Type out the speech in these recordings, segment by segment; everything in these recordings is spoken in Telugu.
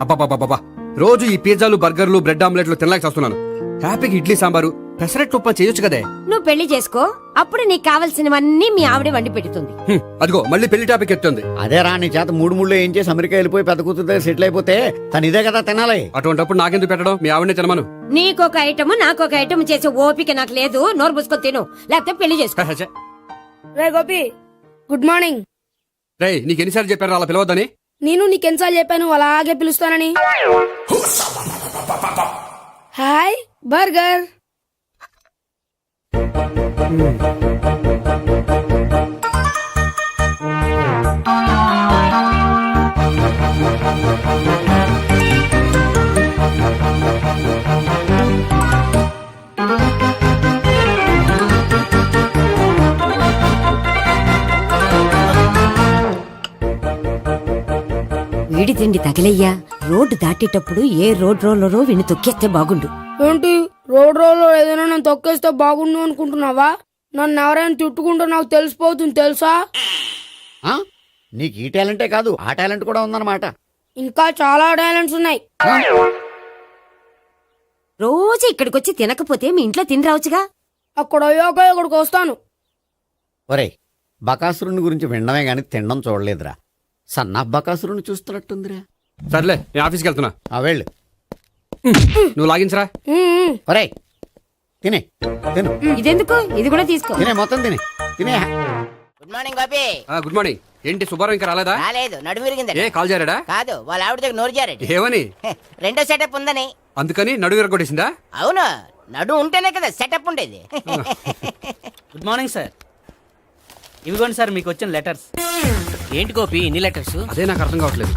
అబ్బాబాబాబా రోజు ఈ పిజ్జాలు బర్గర్లు బ్రెడ్ ఆమ్లెట్లు తినలేక వస్తున్నాను. హ్యాపీగా ఇడ్లీ సాంబారు పెసరట్టు ఉప్మా చేయొచ్చు కదే. నువ్వు పెళ్లి చేసుకో, అప్పుడు నీకు కావలసినవన్నీ మీ ఆవిడే వండి పెడుతుంది. అదిగో మళ్ళీ పెళ్లి టాపిక్ ఎత్తుంది. అదే రా నీ చేత మూడు ఏం చేసి అమెరికా వెళ్ళిపోయి పెద్ద కూతురు దగ్గర సెటిల్ అయిపోతే తను ఇదే కదా తినాలి. అటువంటిప్పుడు నాకెందుకు పెట్టడం, మీ ఆవిడనే తినమను. నీకొక ఐటమ్ నాకొక ఐటమ్ చేసే ఓపిక నాకు లేదు. నోరు పూసుకొని తిను, లేకపోతే పెళ్లి చేసుకో. రే గోపి, గుడ్ మార్నింగ్. రేయ్ నీకు ఎన్నిసార్లు చెప్పారు అలా పిలవద్దని? నేను నీకెన్నిసార్లు చెప్పాను అలాగే పిలుస్తానని. Hi burger. వీడి తిండి తగిలయ్యా. రోడ్డు దాటేటప్పుడు ఏ రోడ్ రోలరో విని తొక్కేస్తే బాగుండు. ఏంటి రోడ్ రోల్లో ఏదైనా నేను తొక్కేస్తే బాగుండు అనుకుంటున్నావా? నన్ను ఎవరైనా తిట్టుకుంటే నాకు తెలిసిపోతుంది తెలుసా? నీకు ఈ టాలెంటే కాదు ఆ టాలెంట్ కూడా ఉందన్నమాట. ఇంకా చాలా టాలెంట్స్ ఉన్నాయి. రోజు ఇక్కడికొచ్చి తినకపోతే మీ ఇంట్లో తిని రావచ్చుగా. అక్కడ అయ్యాక ఇక్కడికి వస్తాను. ఒరేయ్, బకాసురుని గురించి వినడమే గాని తినడం చూడలేదురా. సన్నా బకాసురుని చూస్తున్నట్టుందిరా. సర్లే నేను ఆఫీస్కి వెళ్తున్నా. వెళ్ళు. నువ్వు లాగించరా. ఒరేయ్ తినే తిను. ఇదెందుకు? ఇది కూడా తీసుకో. తినే మొత్తం తినే తినే. Good morning Gopi. Good morning. ఏంటి సుబ్బారావు ఇంకా రాలేదా? రాలేదు, నడుము విరిగింది. ఏ కాల్ చేరాడా? కాదు, వాళ్ళ ఆవిడ దగ్గర నోరు జారాడు. ఏమని? రెండో సెటప్ ఉందని. అందుకని నడుగు విరగొట్టేసిందా? అవును, నడు ఉంటేనే కదా సెటప్ ఉండేది. Good morning sir. ఇవిగోండి సార్ మీకు వచ్చిన లెటర్స్. ఏంటి గోపి ఇన్ని లెటర్స్? అదే నాకు అర్థం కావట్లేదు.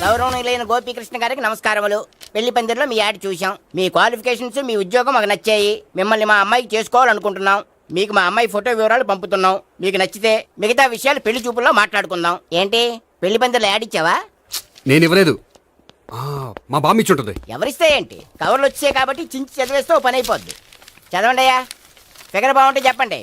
గౌరవనీయులైన గోపీకృష్ణ గారికి నమస్కారములు. పెళ్లి పందిరిలో మీ యాడ్ చూసాం. మీ క్వాలిఫికేషన్స్, మీ ఉద్యోగం మాకు నచ్చాయి. మిమ్మల్ని మా అమ్మాయికి చేసుకోవాలనుకుంటున్నాం. మీకు మా అమ్మాయి ఫోటో వివరాలు పంపుతున్నాం. మీకు నచ్చితే మిగతా విషయాలు పెళ్లి చూపుల్లో మాట్లాడుకుందాం. ఏంటి పెళ్లి పందిరిలో యాడ్ ఇచ్చావా? నేను ఇవ్వలేదు, మా బామ్మ ఇచ్చి ఉంటుంది. ఎవరిస్తే ఏంటి, కవర్లు వచ్చాయి కాబట్టి చించి చదివేస్తే ఓ పని అయిపోద్ది. చదవండి అయ్యా, ఫిగర్ బాగుంటే చెప్పండి.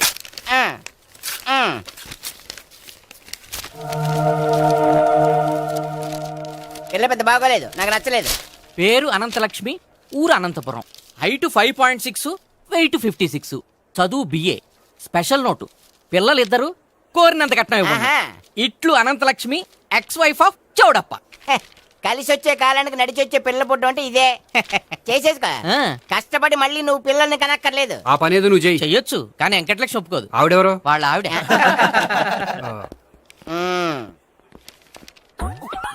పిల్ల పెద్ద బాగోలేదు, నాకు నచ్చలేదు. పేరు అనంతలక్ష్మి, ఊరు అనంతపురం, హైట్ 5.6, వెయిట్ 56, చదువు బిఏ, స్పెషల్ నోటు పిల్లలిద్దరు కోరినంత కట్నం ఇవ్వండి. ఇట్లు Anantalakshmi, ex wife of Chowdappa. కలిసి వచ్చే కాలానికి నడిచి వచ్చే పిల్ల పుట్టం అంటే ఇదే. చేసేసుకో, కష్టపడి మళ్ళీ నువ్వు పిల్లల్ని కనక్కర్లేదు. ఆ పని ఏదో నువ్వు చెయ్యొచ్చు, కానీ వెంకటలక్ష్మి ఒప్పుకోదు. ఆవిడెవరో? వాళ్ళ ఆవిడ.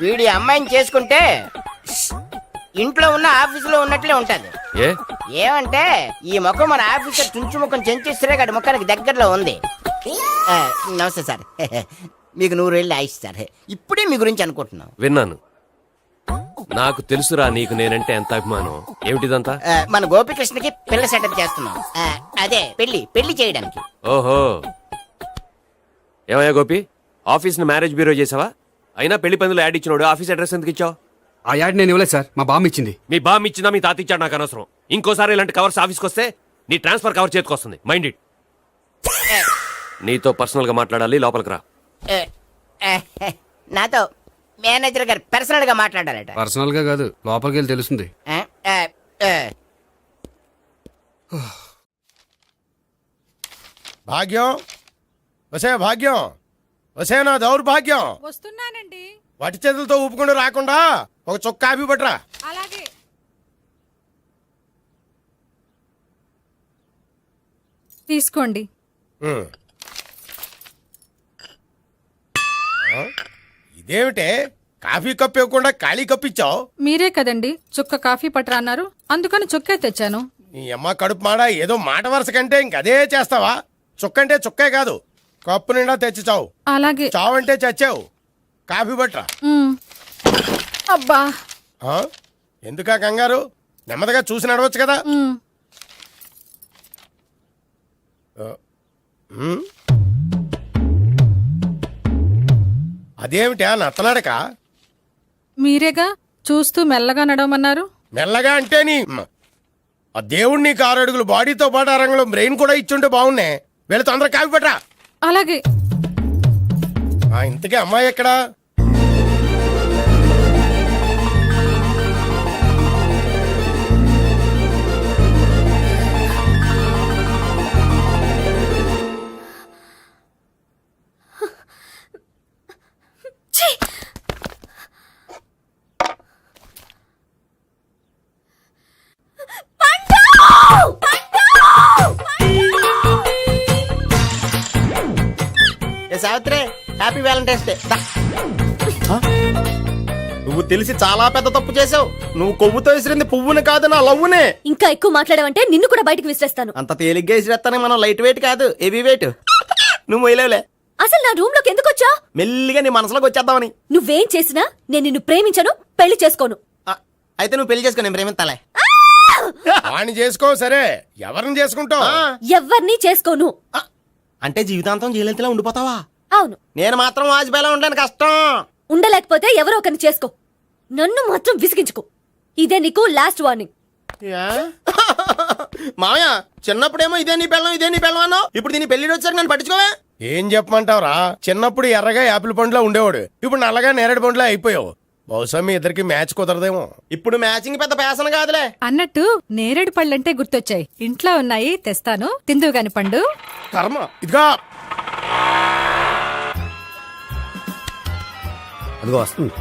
వీడి అమ్మాయిని చేసుకుంటే ఇంట్లో ఉన్న ఆఫీసులో ఉన్నట్లే ఉంటది. ఏమంటే ఈ ముఖం మన ఆఫీసర్ చుంచు ముఖం చెంచేశ్వరే గారి ముఖానికి దగ్గరలో ఉంది. నమస్తే సార్, మీకు 100 ఏళ్ళు ఆయుష్ సార్. ఇప్పుడే మీ గురించి అనుకుంటున్నాం. విన్నాను, నాకు తెలుసురా నీకు నేనంటే ఎంత అభిమానం. ఏమిటిదంతా? మన గోపికృష్ణకి పిల్ల సెటప్ చేస్తున్నాం. అదే పెళ్లి చేయడానికి. ఓహో, ఏమయ్యా గోపి, ఆఫీస్ ని మ్యారేజ్ బ్యూరో చేసావా? అయినా పెళ్లి పందులు యాడ్ ఇచ్చినోడు ఆఫీస్ అడ్రస్ ఎందుకు ఇచ్చావు? ఆ యాడ్ నేను ఇవ్వలేదు సార్, మా బామ్మ ఇచ్చింది. మీ బామ్ ఇచ్చిందా మీ తాత ఇచ్చాడు నాకు అనవసరం. ఇంకోసారి ఇలాంటి కవర్స్ ఆఫీస్కి వస్తే నీ ట్రాన్స్ఫర్ కవర్ చేతికి వస్తుంది. Mind it. నీతో పర్సనల్ గా మాట్లాడాలి, లోపలికి రా. నాతో మేనేజర్ గారు పర్సనల్ గా మాట్లాడారట. పర్సనల్ గా కాదు, లోపలికి వెళ్ళి తెలుస్తుంది. భాగ్యం, వసే భాగ్యం, వసే నా దౌర్భాగ్యం. వస్తున్నానండి. వటి చేతులతో ఊపుకుండా రాకుండా ఒక చుక్క కాఫీ పట్టరా. అలాగే. తీసుకోండి. ఇదేమిటే కాఫీ కప్ ఇవ్వకుండా ఖాళీ కప్ ఇచ్చావు? మీరే కదండి చుక్క కాఫీ పట్టరా అన్నారు, అందుకని చుక్కే తెచ్చాను. నీ అమ్మ కడుపు మాడ, ఏదో మాట వరుస కంటే ఇంకదే చేస్తావా? చుక్కంటే చుక్కే కాదు, కప్పు నిండా తెచ్చి చావు. అలాగే. చావంటే చచ్చావు. కాఫీ పట్టరా. అబ్బా, ఎందుకా కంగారు? నెమ్మదిగా చూసి నడవచ్చు కదా. అదేమిటా నత్తనాడక? మీరేగా చూస్తూ మెల్లగా నడవమన్నారు. మెల్లగా అంటే నీ ఆ దేవుడు నీకు 6 అడుగులు బాడీతో పాటు ఆ రంగంలో బ్రెయిన్ కూడా ఇచ్చుంటే బాగున్నాయి. వీళ్ళు తొందరగా కాపీ పట్టరా. అలాగే. ఇంతకీ అమ్మాయి ఎక్కడా? Savitri, happy Valentine's day. నువ్వు తెలిసి చాలా పెద్ద తప్పు చేసావు. నువ్వు కొవ్వుతో విసిరింది పువ్వుని కాదు, నా లవ్వునే. ఇంకా ఎక్కువ మాట్లాడమంటే నిన్ను కూడా బయటకు విసిరేస్తాను. అంత తేలిగ్గా విసిరేస్తానే మనం లైట్ వెయిట్ కాదు, హెవీ వెయిట్. నువ్వు వేయలేవులే. అసలు నా రూమ్ లోకి ఎందుకు వచ్చా? మెల్లిగా నీ మనసులోకి వచ్చేద్దామని. నువ్వేం చేసినా నేను నిన్ను ప్రేమించను, పెళ్లి చేసుకోను. అయితే నువ్వు పెళ్లి చేసుకో, నేను ప్రేమిస్తాలే. వాణ్ణి చేసుకో సరే, ఎవరిని చేసుకుంటావు? ఎవ్వరినీ చేసుకోను. అంటే జీవితాంతం జైలెంతలా ఉండిపోతావా? అవును. నేను మాత్రం వాజ్పేయిలా ఉండడానికి కష్టం. ఉండలేకపోతే ఎవరో ఒకరిని చేసుకో, నన్ను మాత్రం విసిగించుకో. ఇదే నీకు లాస్ట్ వార్నింగ్. మామయ్య, చిన్నప్పుడేమో ఇదే నీ పెళ్ళం అన్నావు. ఇప్పుడు దీని పెళ్లి వచ్చాక నన్ను పట్టించుకోవే. ఏం చెప్పమంటావురా? చిన్నప్పుడు ఎర్రగా యాపిల్ పండులో ఉండేవాడు, ఇప్పుడు నల్లగా నేరేడు పండులో అయిపోయావు. బహుశా మీ ఇద్దరికి మ్యాచ్ కుదరదేమో. ఇప్పుడు మ్యాచింగ్ పెద్ద పేసన కాదులే. అన్నట్టు నేరేడు పళ్ళంటే గుర్తొచ్చాయి. ఇంట్లో ఉన్నాయి, తెస్తాను, తిందువు గాని పండు. కర్మ. ఇదిగా అదిగో వస్తుంది.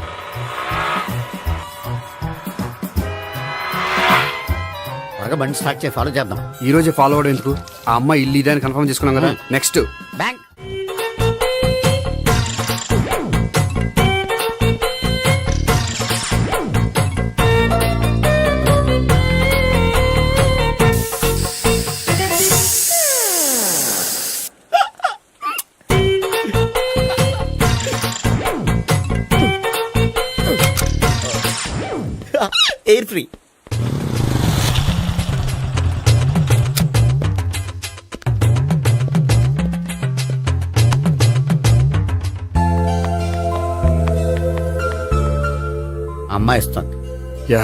బాగా బండి స్టార్ట్ చేసి ఫాలో చేద్దాం. ఈ రోజే ఫాలో అవడం ఎందుకు? ఆ అమ్మాయి ఇల్లు ఇదని కన్ఫర్మ్ చేసుకున్నాం కదా. Next bank. Air free. అమ్మాయి ఇస్తుంది. యా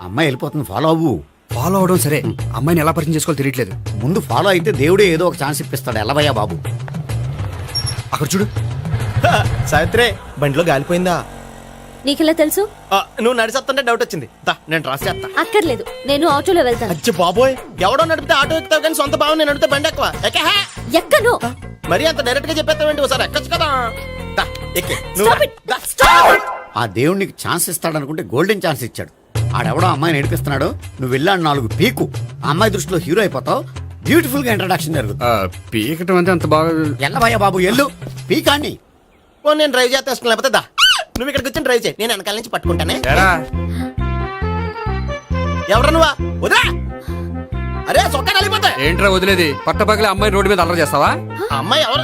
అమ్మాయి వెళ్ళిపోతుంది, ఫాలో అవ్వు. ఫాలో అవడం సరే, అమ్మాయిని ఎలా పరిచయం చేసుకోవాలో తెలియట్లేదు. ముందు ఫాలో అయితే దేవుడే ఏదో ఒక ఛాన్స్ ఇప్పిస్తాడు. ఎలవయ్యా బాబు. అక్కడ చూడు. సావిత్రి, బండిలో గాలిపోయిందా? నీకెలా తెలుసు? నువ్వు నడిచేస్తుంటే డౌట్ వచ్చింది. నేను రాసి చేస్తా. అక్కర్లేదు, నేను ఆటోలో వెళ్తాను. అచ్చి బాబోయ్, ఎవడో నడిపితే ఆటో ఎక్కుతావు కానీ సొంత భావం నేను నడిపితే బండి ఎక్కువ. ఎక్కను. మరి అంత డైరెక్ట్ గా చెప్పేస్తావేంటి? ఒకసారి ఎక్కొచ్చు కదా. ఎక్కే. Stop it. Stop it. ఆ దేవుడు నీకు ఛాన్స్ ఇస్తాడనుకుంటే గోల్డెన్ ఛాన్స్ ఇచ్చాడు. ఆడెవడో అమ్మాయిని నడిపిస్తున్నాడు, నువ్వు వెళ్ళాడు 4 పీకు. ఆ అమ్మాయి దృష్టిలో హీరో అయిపోతావు. బ్యూటిఫుల్ గా ఇంట్రడక్షన్ జరుగుతుంది. పీకటం అంటే అంత బాగా ఎల్లవయ్యా బాబు, ఎల్లు పీకాన్ని. నేను డ్రైవ్ చేస్తాను, లేకపోతే దా నువ్వు ఇక్కడికి వచ్చి డ్రైవ్ చేయి, నేను వెనకాల నుంచి పట్టుకుంటానే. ఎవరు నువ్వా? వదిలా. అరే చొక్కా కలిగిపోతా. ఏంట్రా వదిలేది? పట్టపగలే అమ్మాయి రోడ్డు మీద అల్లరి చేస్తావా? అమ్మాయి ఎవరు?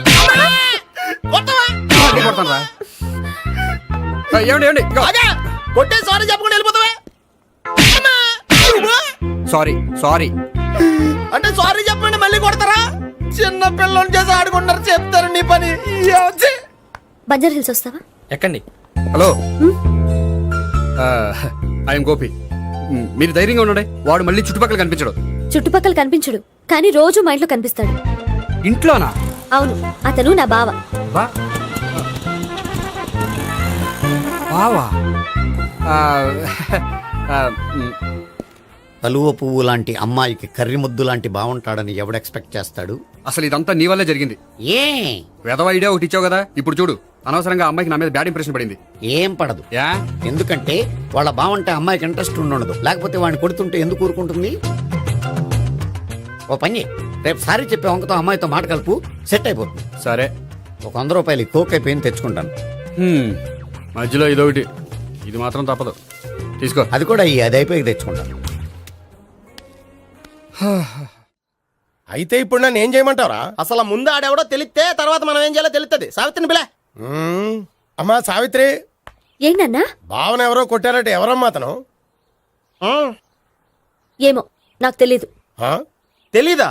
కొడతాను. ఏమండి ఏమండి, కొట్టే సారీ చెప్పకుండా వెళ్ళిపోతావా? సారీ సారీ అంటే సారీ చెప్పండి మళ్ళీ కొడతారా? చిన్న పిల్లలు చేసి ఆడుకుంటారు, చెప్తారు నీ పని. బంజారా హిల్స్ వస్తావా? ఎక్కండి. Hello, I'm Gopi. మీరు ధైర్యంగా ఉండండి. వాడు మళ్ళీ చుట్టుపక్కల కనిపించడు. చుట్టుపక్కల కనిపించడు, కానీ రోజు మా ఇంట్లో కనిపిస్తాడు. ఇంట్లోనా? అవును, అతను నా బావ. బావా? కలువ పువ్వు లాంటి అమ్మాయికి కర్రి ముద్దు లాంటి బాగుంటాడని ఎవడు ఎక్స్పెక్ట్ చేస్తాడు? అసలు ఇదంతా నీ వల్లే జరిగింది. ఏ వెధవ ఐడియా ఒకటి ఇచ్చావు కదా, ఇప్పుడు చూడు. అనవసరంగా అమ్మాయికి నా మీద బ్యాడ్ ఇంప్రెషన్ పడింది. ఏం పడదు. యా, ఎందుకంటే వాళ్ళ బాగుంటే అమ్మాయికి ఇంట్రెస్ట్ ఉండదు. లేకపోతే వాడిని కొడుతుంటే ఎందుకు ఊరుకుంటుంది? ఓ పని, రేపు సారీ చెప్పే వంకతో అమ్మాయితో మాట కలుపు, సెట్ అయిపోతుంది. సరే. ఒక 100 రూపాయలు కోక్ అయిపోయింది, తెచ్చుకుంటాను. మధ్యలో ఇదొకటి, ఇది మాత్రం తప్పదు. తీసుకో. అది కూడా అది అయిపోయి తెచ్చుకుంటాను. అయితే ఇప్పుడు నన్ను ఏం చేయమంటావరా? అసలు ముందు ఆడెవడో తెలిస్తే తర్వాత మనం ఏం చేయాలో తెలుస్తుంది. సావిత్రిని పిల్ల. అమ్మా సావిత్రి. ఏంటన్నా? భావన ఎవరో కొట్టారట, ఎవరమ్మా అతను? ఏమో, నాకు తెలీదు. ఆ? తెలీదా?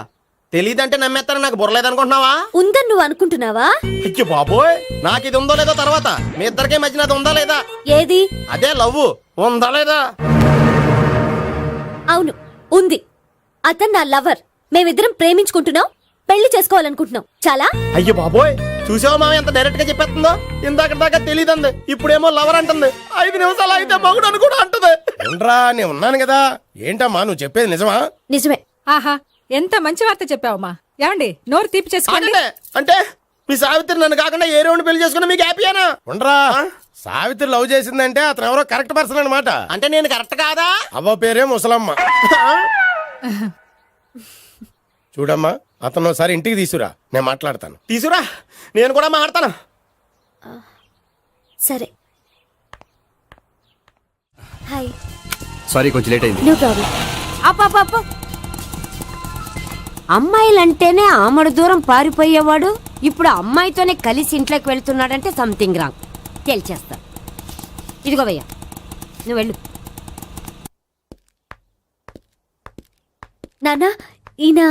తెలీదంటే నమ్మేస్తారని నాకు బుర్రలేదనుకుంటున్నావా? ఉందని నువ్వు అనుకుంటున్నావా? అయ్యో బాబోయ్, నాకు ఇది ఉందో లేదో తర్వాత, మీ ఇద్దరికే మధ్యన అది ఉందా లేదా? ఏది? అదే లవ్ ఉందా లేదా? అవును, ఉంది. అతను నా లవర్. మేమిద్దరం ప్రేమించుకుంటున్నాం, పెళ్లి చేసుకోవాలనుకుంటున్నాం. చాలా. అయ్యో బాబోయ్, చూసావా మామ ఎంత డైరెక్ట్ గా చెప్పేస్తుందో? ఇందాక దాకా తెలీదంది, ఇప్పుడేమో లవర్ అంటుంది. 5 నిమిషాలు అయితే మగుడు అని కూడా అంటుంది. ఏంట్రా నేను ఉన్నాను కదా. ఏంటమ్మా నువ్వు చెప్పేది నిజమా? నిజమే. ఆహా, ఎంత మంచి వార్త చెప్పావమ్మా. ఏమండి, నోరు తీపి చేసుకోండి. అంటే మీ సావిత్రి నన్ను కాకుండా ఏ రౌండ్ పెళ్లి చేసుకున్నా మీకు హ్యాపీయేనా? ఉండరా, సావిత్రి లవ్ చేసిందంటే అతను ఎవరో కరెక్ట్ పర్సన్ అనమాట. అంటే నేను కరెక్ట్ కాదా? అవ్వ పేరే ముసలమ్మ. చూడమ్మా, అతను ఒకసారి ఇంటికి తీసుకురా, నేను మాట్లాడతాను. తీసురా, నేను కూడా మాట్లాడతాను. సరే. హాయ్. సారీ, కొంచెం లేట్ అయింది. No problem. అప్ప అమ్మాయిలంటేనే ఆమడు దూరం పారిపోయేవాడు ఇప్పుడు అమ్మాయితోనే కలిసి ఇంట్లోకి వెళ్తున్నాడంటే సంథింగ్ రాంగ్. తేల్చేస్తా. ఇదిగో భయ్యా, నువ్వు వెళ్ళు. నాన్న, ఈయన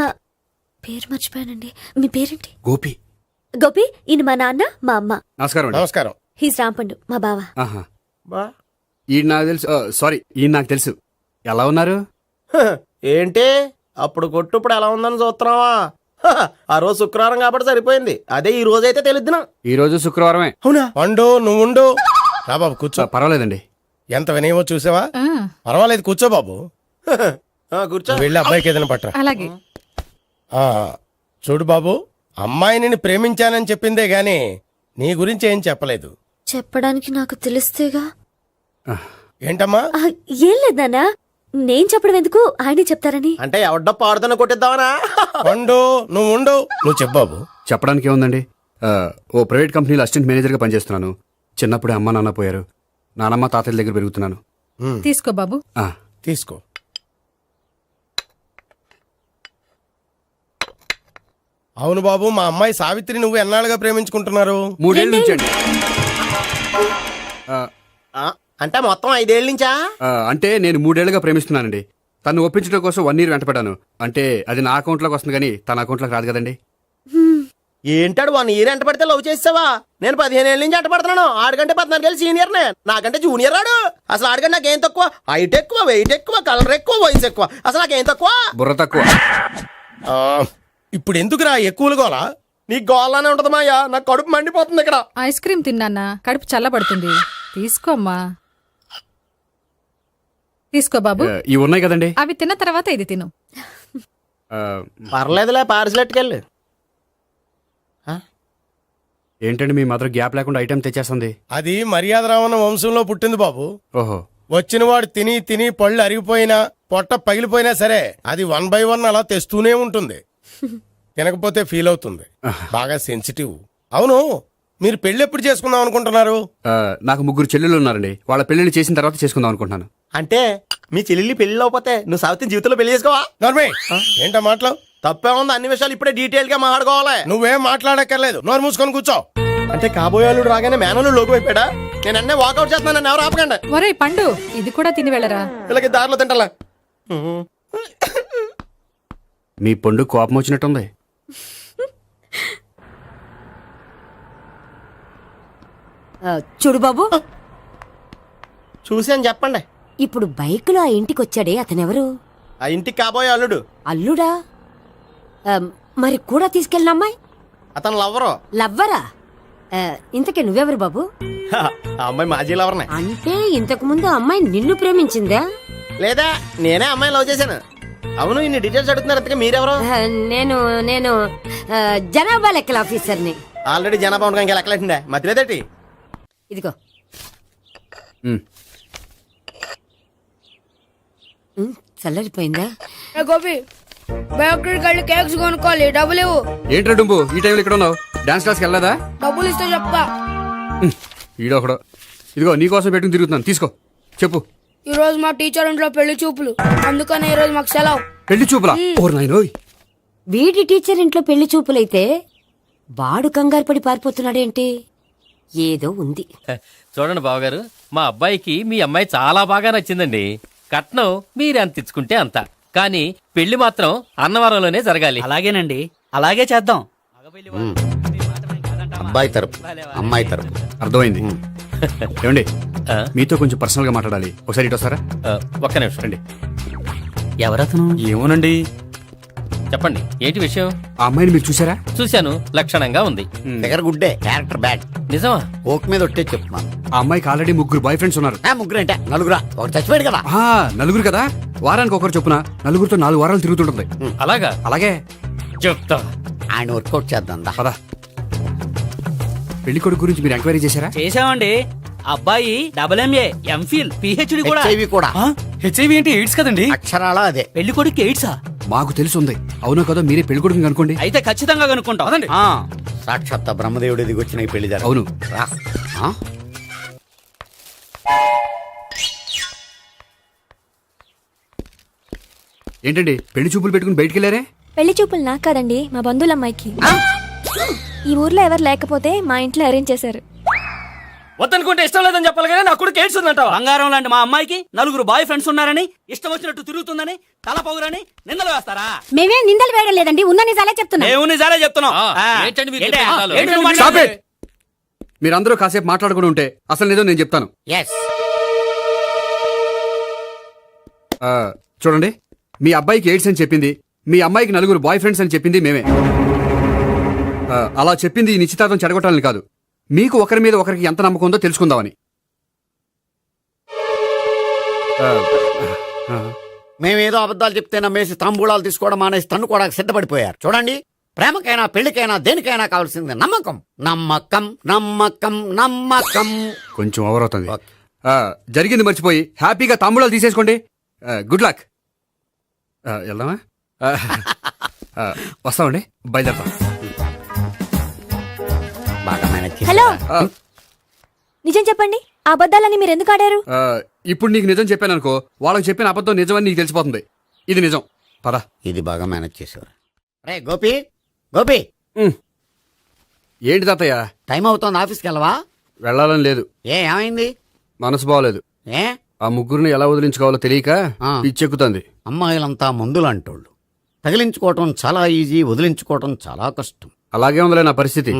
పేరు మర్చిపోయానండి. మీ పేరేంటి? గోపి. గోపి. ఈయన మా నాన్న, మా అమ్మ. నమస్కారం అండి. నమస్కారం. హీస్ రాంపండు, మా బావ. ఆహా. ఈయన నాకు తెలుసు. సారీ, ఈయన నాకు తెలుసు. ఎలా ఉన్నారు? ఏంటి అప్పుడు కొట్టు ఇప్పుడు ఎలా ఉందని చూస్తున్నావా? ఆ రోజు శుక్రవారం కాబట్టి సరిపోయింది. అదే ఈ రోజు అయితే తెలుద్దునా. ఈ రోజు శుక్రవారమే. అవునా? పండు నువ్వు ఉండు. రా బాబు కూర్చో. పర్వాలేదండి. ఎంత వినయమో చూసావా? ఆ, పర్వాలేదు, కూర్చో బాబు. కూర్చో. నువ్వు వెళ్ళి అబ్బాయికి ఏదైనా పట్టరా. అలాగే. ఆ, చూడు బాబు, అమ్మాయి నిన్ను ప్రేమించానని చెప్పిందే గాని నీ గురించి ఏం చెప్పలేదు. చెప్పడానికి నాకు తెలిస్తేగా. ఏంటమ్మా? ఆ, ఏం లేదు నాన్న, నేను చెప్పడం ఎందుకు, ఆయనే చెప్తారని. అంటే ఎవడ్డ పాడుతున్న కొట్టిద్దామనా? పండు నువ్వు ఉండు. నువ్వు చెప్పు బాబు. చెప్పడానికి ఏముందండి, ఓ ప్రైవేట్ కంపెనీలో అసిస్టెంట్ మేనేజర్గా పనిచేస్తున్నాను. చిన్నప్పుడే అమ్మ నాన్న పోయారు. నానమ్మ తాతయ్య దగ్గర పెరుగుతున్నాను. తీసుకో బాబు. ఆ, తీసుకో. అవును బాబు, మా అమ్మాయి సావిత్రి నువ్వు ఎన్నాళ్ళుగా ప్రేమించుకుంటున్నారు? 3 ఏళ్ళ నుంచి అండి. అంటే మొత్తం 5 ఏళ్ళ నుంచా? అంటే నేను 3 ఏళ్ళుగా ప్రేమిస్తున్నానండి. తను ఒప్పించడం కోసం 1 year వెంటపడ్డాను. అంటే అది నా అకౌంట్లోకి వస్తుంది కానీ తన అకౌంట్లోకి రాదు కదండి. ఏంటాడు 1 year ఎంట పడితే లవ్ చేసావా? నేను 15 ఏళ్ళ నుంచి ఎంట పడుతున్నాను. ఆడికంటే 14 ఏళ్ళు సీనియర్ నే, నాకంటే జూనియర్ ఆడు. అసలు ఆడికంటే నాకేం తక్కువ? హైట్ ఎక్కువ, వెయిట్ ఎక్కువ, కలర్ ఎక్కువ, వయసు ఎక్కువ. అసలు నాకేం తక్కువ? బుర్ర తక్కువ. ఆ, ఇప్పుడు ఎందుకురా ఎక్కువలు గోలా? నీకు గోళ్ళనే ఉంటది మాయా, నాకు కడుపు మండిపోతుంది ఇక్కడ. ఐస్ క్రీమ్ తిన్నానా, కడుపు చల్లబడుతుంది. తీసుకోమ్మా. తీసుకో బాబు. ఇవి ఉన్నాయి కదండి. అవి తిన్న తర్వాత ఇది తిను. ఆ, పర్లేదులే, పార్సిల్ ఎట్టుకెళ్ళి. ఏంటండి మీ మదర్ గ్యాప్ లేకుండా ఐటెం తెచ్చేస్తుంది? అది మర్యాద రావణ వంశంలో పుట్టింది బాబు. ఓహో. వచ్చినవాడు తిని తిని పళ్ళు అరిగిపోయినా పొట్ట పగిలిపోయినా సరే అది 1 by 1 అలా తెస్తూనే ఉంటుంది. తినకపోతే ఫీల్ అవుతుంది. బాగా సెన్సిటివ్. అవును, మీరు పెళ్లి ఎప్పుడు చేసుకుందాం అనుకుంటున్నారు? నాకు 3 చెల్లెళ్ళు ఉన్నారండి. వాళ్ళ పెళ్లిని చేసిన తర్వాత చేసుకుందాం అనుకుంటున్నాను. అంటే మీ చెల్లెల్ని పెళ్లి అవ్వకపోతే నువ్వు సావిత్రి జీవితంలో పెళ్లి చేసుకోవా? నోర్మే, ఏంటో మాటలు? తప్పే ఉంది, అన్ని విషయాలు ఇప్పుడే డీటెయిల్ గా మాట్లాడుకోవాలి. నువ్వేం మాట్లాడక్కర్లేదు, నోరు మూసుకొని కూర్చో. అంటే కాబోయేవాళ్ళు రాగానే మేనలు లోకి అయిపోయాడా? నేను అన్నీ వాకౌట్ చేస్తున్నాను, నన్ను ఎవరు ఆపకండి. ఒరే పండు, ఇది కూడా తిని వెళ్ళరా. ఇలాగే దారిలో తింటలా. మీ పండు కోపం వచ్చినట్టుంది. చూడు బాబు, చూసి అని చెప్పండి. ఇప్పుడు బైకులో ఆ ఇంటికి వచ్చాడే అతనెవరు? ఆ ఇంటికి కాబోయే అల్లుడు. అల్లుడా? మరి కూడా తీసుకెళ్ళిన అమ్మాయి అతను లవ్వరు. లవ్వరా? ఇంతకీ నువ్వెవరు బాబు? ఆ అమ్మాయి మాజీ లవర్నే. అంటే ఇంతకు ముందు అమ్మాయి నిన్ను ప్రేమించిందా? లేదా నేనే అమ్మాయి లవ్ చేశాను. అవును, ఇన్ని డీటెయిల్స్ అడుగుతున్నారు, అంతగా మీరెవరు? నేను నేను జనాభా లెక్కల ఆఫీసర్ని. ఆల్రెడీ జనాభా ఉండగా ఇంకా లెక్కలేటండే మధ్యలేదేటి. ఇదిగో. చల్లరిపోయిందా? గోపి, బయోక్రెడిట్ వెళ్ళి కేక్స్ కొనుక్కోవాలి, డబ్బులు ఇవ్వు. ఏంట్రా డుంబు ఈ టైంలో ఇక్కడ ఉన్నావు? డాన్స్ క్లాస్కి వెళ్ళదా? డబ్బులు ఇస్తే చెప్తా. ఈడొకడు. ఇదిగో నీకోసం పెట్టుకుని తిరుగుతున్నాను, తీసుకో. చెప్పు. ఈ రోజు మా టీచర్ ఇంట్లో పెళ్లి చూపులు, అందుకని ఈ రోజు మాకు సెలవు. పెళ్లి చూపులా? ఓర్ నాయనోయ్. వీడి టీచర్ ఇంట్లో పెళ్లి చూపులైతే వాడు కంగారు పడి పారిపోతున్నాడేంటి? ఏదో ఉంది. చూడండి బావగారు, మా అబ్బాయికి మీ అమ్మాయి చాలా బాగా నచ్చిందండి. కట్నం మీరెంత ఇచ్చుకుంటే అంత. కానీ పెళ్లి మాత్రం అన్నవరంలోనే జరగాలి. అలాగేనండి, అలాగే చేద్దాం. అబ్బాయి తరపు అమ్మాయి తరపు. అర్థమైంది. ఏమండి మీతో కొంచెం పర్సనల్ గా మాట్లాడాలి, ఒకసారి ఇటు వస్తారా? ఒక్క నిమిషం అండి. ఎవరతను? ఏమోనండి. చెప్పండి, ఏంటి విషయం? ఆ అమ్మాయిని మీరు చూసారా? చూశాను, లక్షణంగా ఉంది. దగ్గర గుడ్డే, క్యారెక్టర్ బ్యాడ్. నిజమా? ఓక్ మీద ఒట్టే చెప్తున్నాను. ఆ అమ్మాయికి ఆల్రెడీ 3 బాయ్ ఫ్రెండ్స్ ఉన్నారు. ముగ్గురు అంటే నలుగురా, ఒకటి చచ్చిపోయాడు కదా. నలుగురు కదా, వారానికి ఒకరు చొప్పున నలుగురితో 4 వారాలు తిరుగుతుంటుంది. అలాగా? అలాగే చెప్తా. ఆయన వర్కౌట్ చేద్దాం దా. పదా. పెళ్లి కొడుకు గురించి మీరు ఎంక్వైరీ చేశారా? చేశామండి. అబ్బాయి MA, MPhil, PhD కూడా. HIV కూడా. HIV ఏంటి? ఎయిడ్స్ కదండి. అక్షరాలా అదే. పెళ్లి కొడుకు ఎయిడ్సా? మాకు తెలుసుంది. అవునో కదా, మీరే పెళ్లి కొడుకుని కనుకోండి. అయితే ఖచ్చితంగా కనుక్కుంటాం. సాక్షాత్ బ్రహ్మదేవుడి దిగొచ్చిన ఈ పెళ్లి అవును. రా. ఆ? ఏంటండి పెళ్లి చూపులు పెట్టుకుని బయటికి వెళ్ళారే? పెళ్లి చూపులు నాకు కాదండి, మా బంధువుల అమ్మాయికి. ఈ ఊర్లో ఎవరు లేకపోతే మా ఇంట్లో అరేంజ్ చేశారు. వద్దనుకుంటే ఇష్టం లేదని చెప్పాలి కదా. నా కొడుకు ఎయిడ్స్ ఉందంటావా? బంగారం లాంటి మా అమ్మాయికి 4 బాయ్ ఫ్రెండ్స్ ఉన్నారని, ఇష్టం వచ్చినట్టు తిరుగుతుందని, తల పౌరని నిందలు వేస్తారా? మేమేం నిందలు వేయడం లేదండి, ఉన్న నిజాలే చెప్తున్నా. మేము నిజాలే చెప్తున్నాం. ఏంటండి మీరు ఏంటి? చెప్పే నిజాలు? ఏంటి నువ్వు Stop మాట్లాడేది? it! మీరందరూ కాసేపు మాట్లాడుకుని ఉంటే అసలు ఏదో నేను చెప్తాను. ఎస్. చూడండి, మీ అబ్బాయికి ఎయిడ్స్ అని చెప్పింది, మీ అమ్మాయికి 4 బాయ్ ఫ్రెండ్స్ అని చెప్పింది మేమే. అలా చెప్పింది ఈ నిశ్చితార్థం చెడగొట్టాలని కాదు, మీకు ఒకరి మీద ఒకరికి ఎంత నమ్మకం ఉందో తెలుసుకుందామని. మేమేదో అబద్ధాలు చెప్తే నమ్మేసి తాంబూలాలు తీసుకోవడం మానేసి తన్నుకోవడానికి సిద్ధపడిపోయారు. చూడండి, ప్రేమకైనా పెళ్లికైనా దేనికైనా కావాల్సింది నమ్మకం. నమ్మకం నమ్మకం నమ్మకం. కొంచెం ఓవర్ అవుతుంది. జరిగింది మర్చిపోయి హ్యాపీగా తాంబూలాలు తీసేసుకోండి. Good luck. వెళ్దామా? వస్తామండి, బయలుదేరతాం. బాగా మేనేజ్ చేశారా? హలో, నిజం చెప్పండి, ఆ అబద్ధాలని మీరు ఎందుకు ఆడారు? ఇప్పుడు నీకు నిజం చెప్పాను అనుకో, వాళ్ళకి చెప్పిన అబద్ధం నిజమని నీకు తెలిసిపోతుంది. ఇది నిజం. పదా. ఇది బాగా మేనేజ్ చేసేవారు. రే గోపి, గోపి, ఏంటి తాతయ్య? టైం అవుతోంది, ఆఫీస్కి వెళ్ళవా? వెళ్ళాలని లేదు. ఏమైంది? మనసు బాగోలేదు. ఏ? ఆ ముగ్గురిని ఎలా వదిలించుకోవాలో తెలియక పిచ్చెక్కుతుంది. అమ్మాయిలంతా మందులాంటోళ్ళు. తగిలించుకోవటం చాలా ఈజీ, వదిలించుకోవటం చాలా కష్టం. అలాగే ఉందిలే నా పరిస్థితి.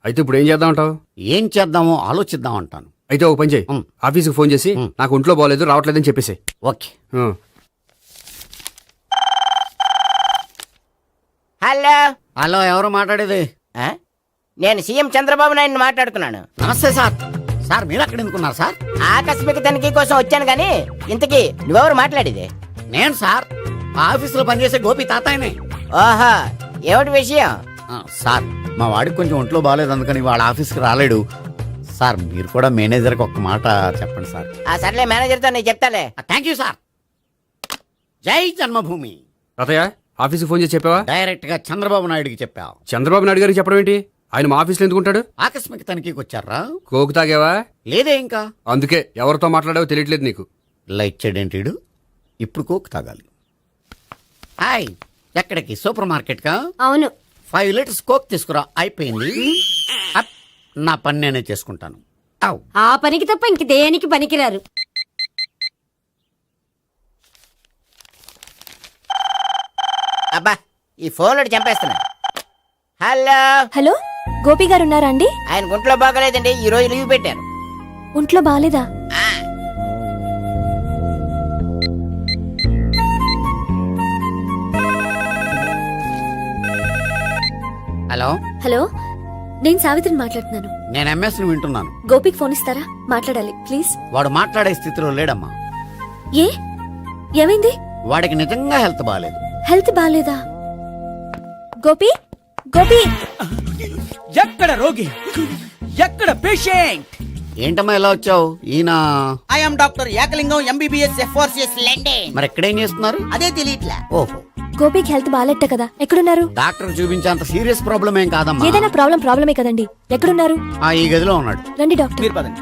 అయితే ఇప్పుడు ఏం చేద్దామంటావు? ఏం చేద్దామో ఆలోచిద్దామంటాను. అయితే ఒక పని చేయి, ఆఫీస్కి ఫోన్ చేసి నాకు ఒంట్లో బాగోలేదు రావట్లేదని చెప్పేసి. ఓకే. హలో. హలో, ఎవరు మాట్లాడేది? నేను సీఎం చంద్రబాబు నాయుడు మాట్లాడుతున్నాను. నమస్తే సార్. సార్ మీరు అక్కడ ఎందుకున్నారు సార్? ఆకస్మిక తనిఖీ కోసం వచ్చాను గానీ ఇంతకీ నువ్వెవరు మాట్లాడేది? నేను సార్, ఆఫీసులో పనిచేసే గోపి తాతాయనే. ఓహో, ఏమిటి విషయం? సార్, మా వాడికి కొంచెం ఒంట్లో బాగాలేదు, అందుకని వాళ్ళ ఆఫీస్కి రాలేడు. సార్ మీరు కూడా మేనేజర్కి ఒక్క మాట చెప్పండి సార్. సర్లే, మేనేజర్తో నేను చెప్తాలే. Thank you sir. జై జన్మభూమి. తాతయ్య, ఆఫీస్కి ఫోన్ చేసి చెప్పావా? డైరెక్ట్ గా చంద్రబాబు నాయుడుకి చెప్పావు. చంద్రబాబు నాయుడు గారికి చెప్పడం ఏంటి? ఆయన మా ఆఫీస్లో ఎందుకుంటాడు? ఆకస్మిక తనిఖీకి వచ్చారా? కోకు తాగావా? లేదే ఇంకా. అందుకే ఎవరితో మాట్లాడావో తెలియట్లేదు నీకు. లైట్ చేయడేంటిడు? ఇప్పుడు కోక్ తాగాలి. హాయ్, ఎక్కడికి? సూపర్ మార్కెట్ కా? అవును. 5 లీటర్స్ కోక్ తీసుకురా. అయిపోయింది. అప్, నా పని నేనే చేసుకుంటాను. అవ్. ఆ పనికి తప్ప ఇంక దేనికి పనికిరారు. అబ్బా, ఈ ఫోన్లో చంపేస్తున్నా. హలో. హలో, గోపి గారు ఉన్నారా అండి? ఆయన గుంట్లో బాగలేదండి, ఈ రోజు లీవ్ పెట్టారు. ఒంట్లో బాగాలేదా? హలో. హలో, నేను సావిత్రిని మాట్లాడుతున్నాను. నేను ఎంఎస్ని వింటున్నాను. గోపికి ఫోన్ ఇస్తారా? మాట్లాడాలి ప్లీజ్. వాడు మాట్లాడే స్థితిలో లేడమ్మా. ఏ, ఏమైంది? వాడికి నిజంగా హెల్త్ బాగాలేదు. హెల్త్ బాగాలేదా? గోపి, గోపి. ఎక్కడ రోగి, ఎక్కడ పేషెంట్? ఏంటమ్మా ఎలా వచ్చావు? ఈయన I'm doctor Ekalingam, MBBS FRCS London. మరి ఎక్కడేం చేస్తున్నారు? అదే తెలియట్లా. ఓహో, గోపికి హెల్త్ బాగాలెట్ట కదా, ఎక్కడున్నారు? డాక్టర్ చూపించేంత సీరియస్ ప్రాబ్లం ఏం కాదమ్మా. ఏదైనా ప్రాబ్లమే కదండి. ఎక్కడున్నారు? ఈ గదిలో ఉన్నాడు. రండి డాక్టర్. మీరు పదండి.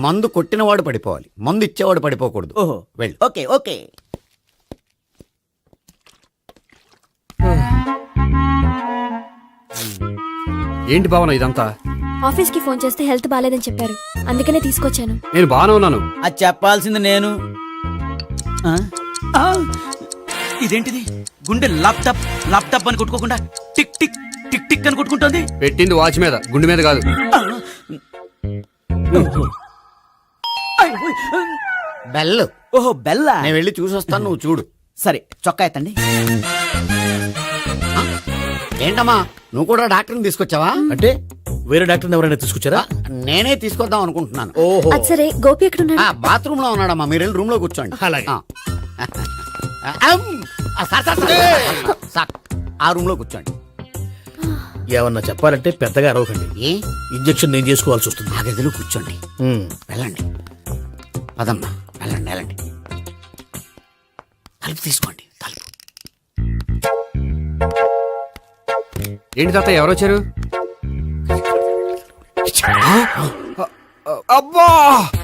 మందు కొట్టినవాడు పడిపోవాలి, మందు ఇచ్చేవాడు పడిపోకూడదు. ఓహో, వెళ్ళు. Okay okay. ఏంటి భావన ఇదంతా? ఆఫీస్ కి ఫోన్ చేస్తే హెల్త్ బాగాలేదని చెప్పారు, అందుకనే తీసుకొచ్చాను. నేను బాగానే ఉన్నాను. అది చెప్పాల్సింది నేను. ఇదేంటిది గుండె ల్యాప్టాప్ ల్యాప్టాప్ అని కొట్టుకోకుండా టిక్ టిక్ టిక్ టిక్ అని కొట్టుకుంటుంది. పెట్టింది వాచ్ మీద, గుండె మీద కాదు. బెల్. ఓహో బెల్లా. నేను వెళ్ళి చూసొస్తాను, నువ్వు చూడు. సరే చొక్కా ఎత్తండి. ఏంటమ్మా నువ్వు కూడా డాక్టర్ని తీసుకొచ్చావా? అంటే వేరే డాక్టర్ ఎవరైనా తీసుకొచ్చారా? నేనే తీసుకొద్దాం అనుకుంటున్నాను. ఓహో అది సరే, గోపి ఎక్కడున్నాడు? బాత్రూమ్ లో ఉన్నాడమ్మా, మీరు వెళ్ళి రూమ్ లో కూర్చోండి. అలాగే. సార్ ఆ రూమ్ లో కూర్చోండి. ఏమన్నా చెప్పాలంటే పెద్దగా అరవకండి. ఏ ఇంజెక్షన్ నేను చేసుకోవాల్సి వస్తుంది. ఆ గదిలో కూర్చోండి. వెళ్ళండి పదమ్మా, వెళ్ళండి వెళ్ళండి. తలుపు తీసుకోండి, తలుపు. ఏంటి తాత ఎవరు వచ్చారు? అబ్బా,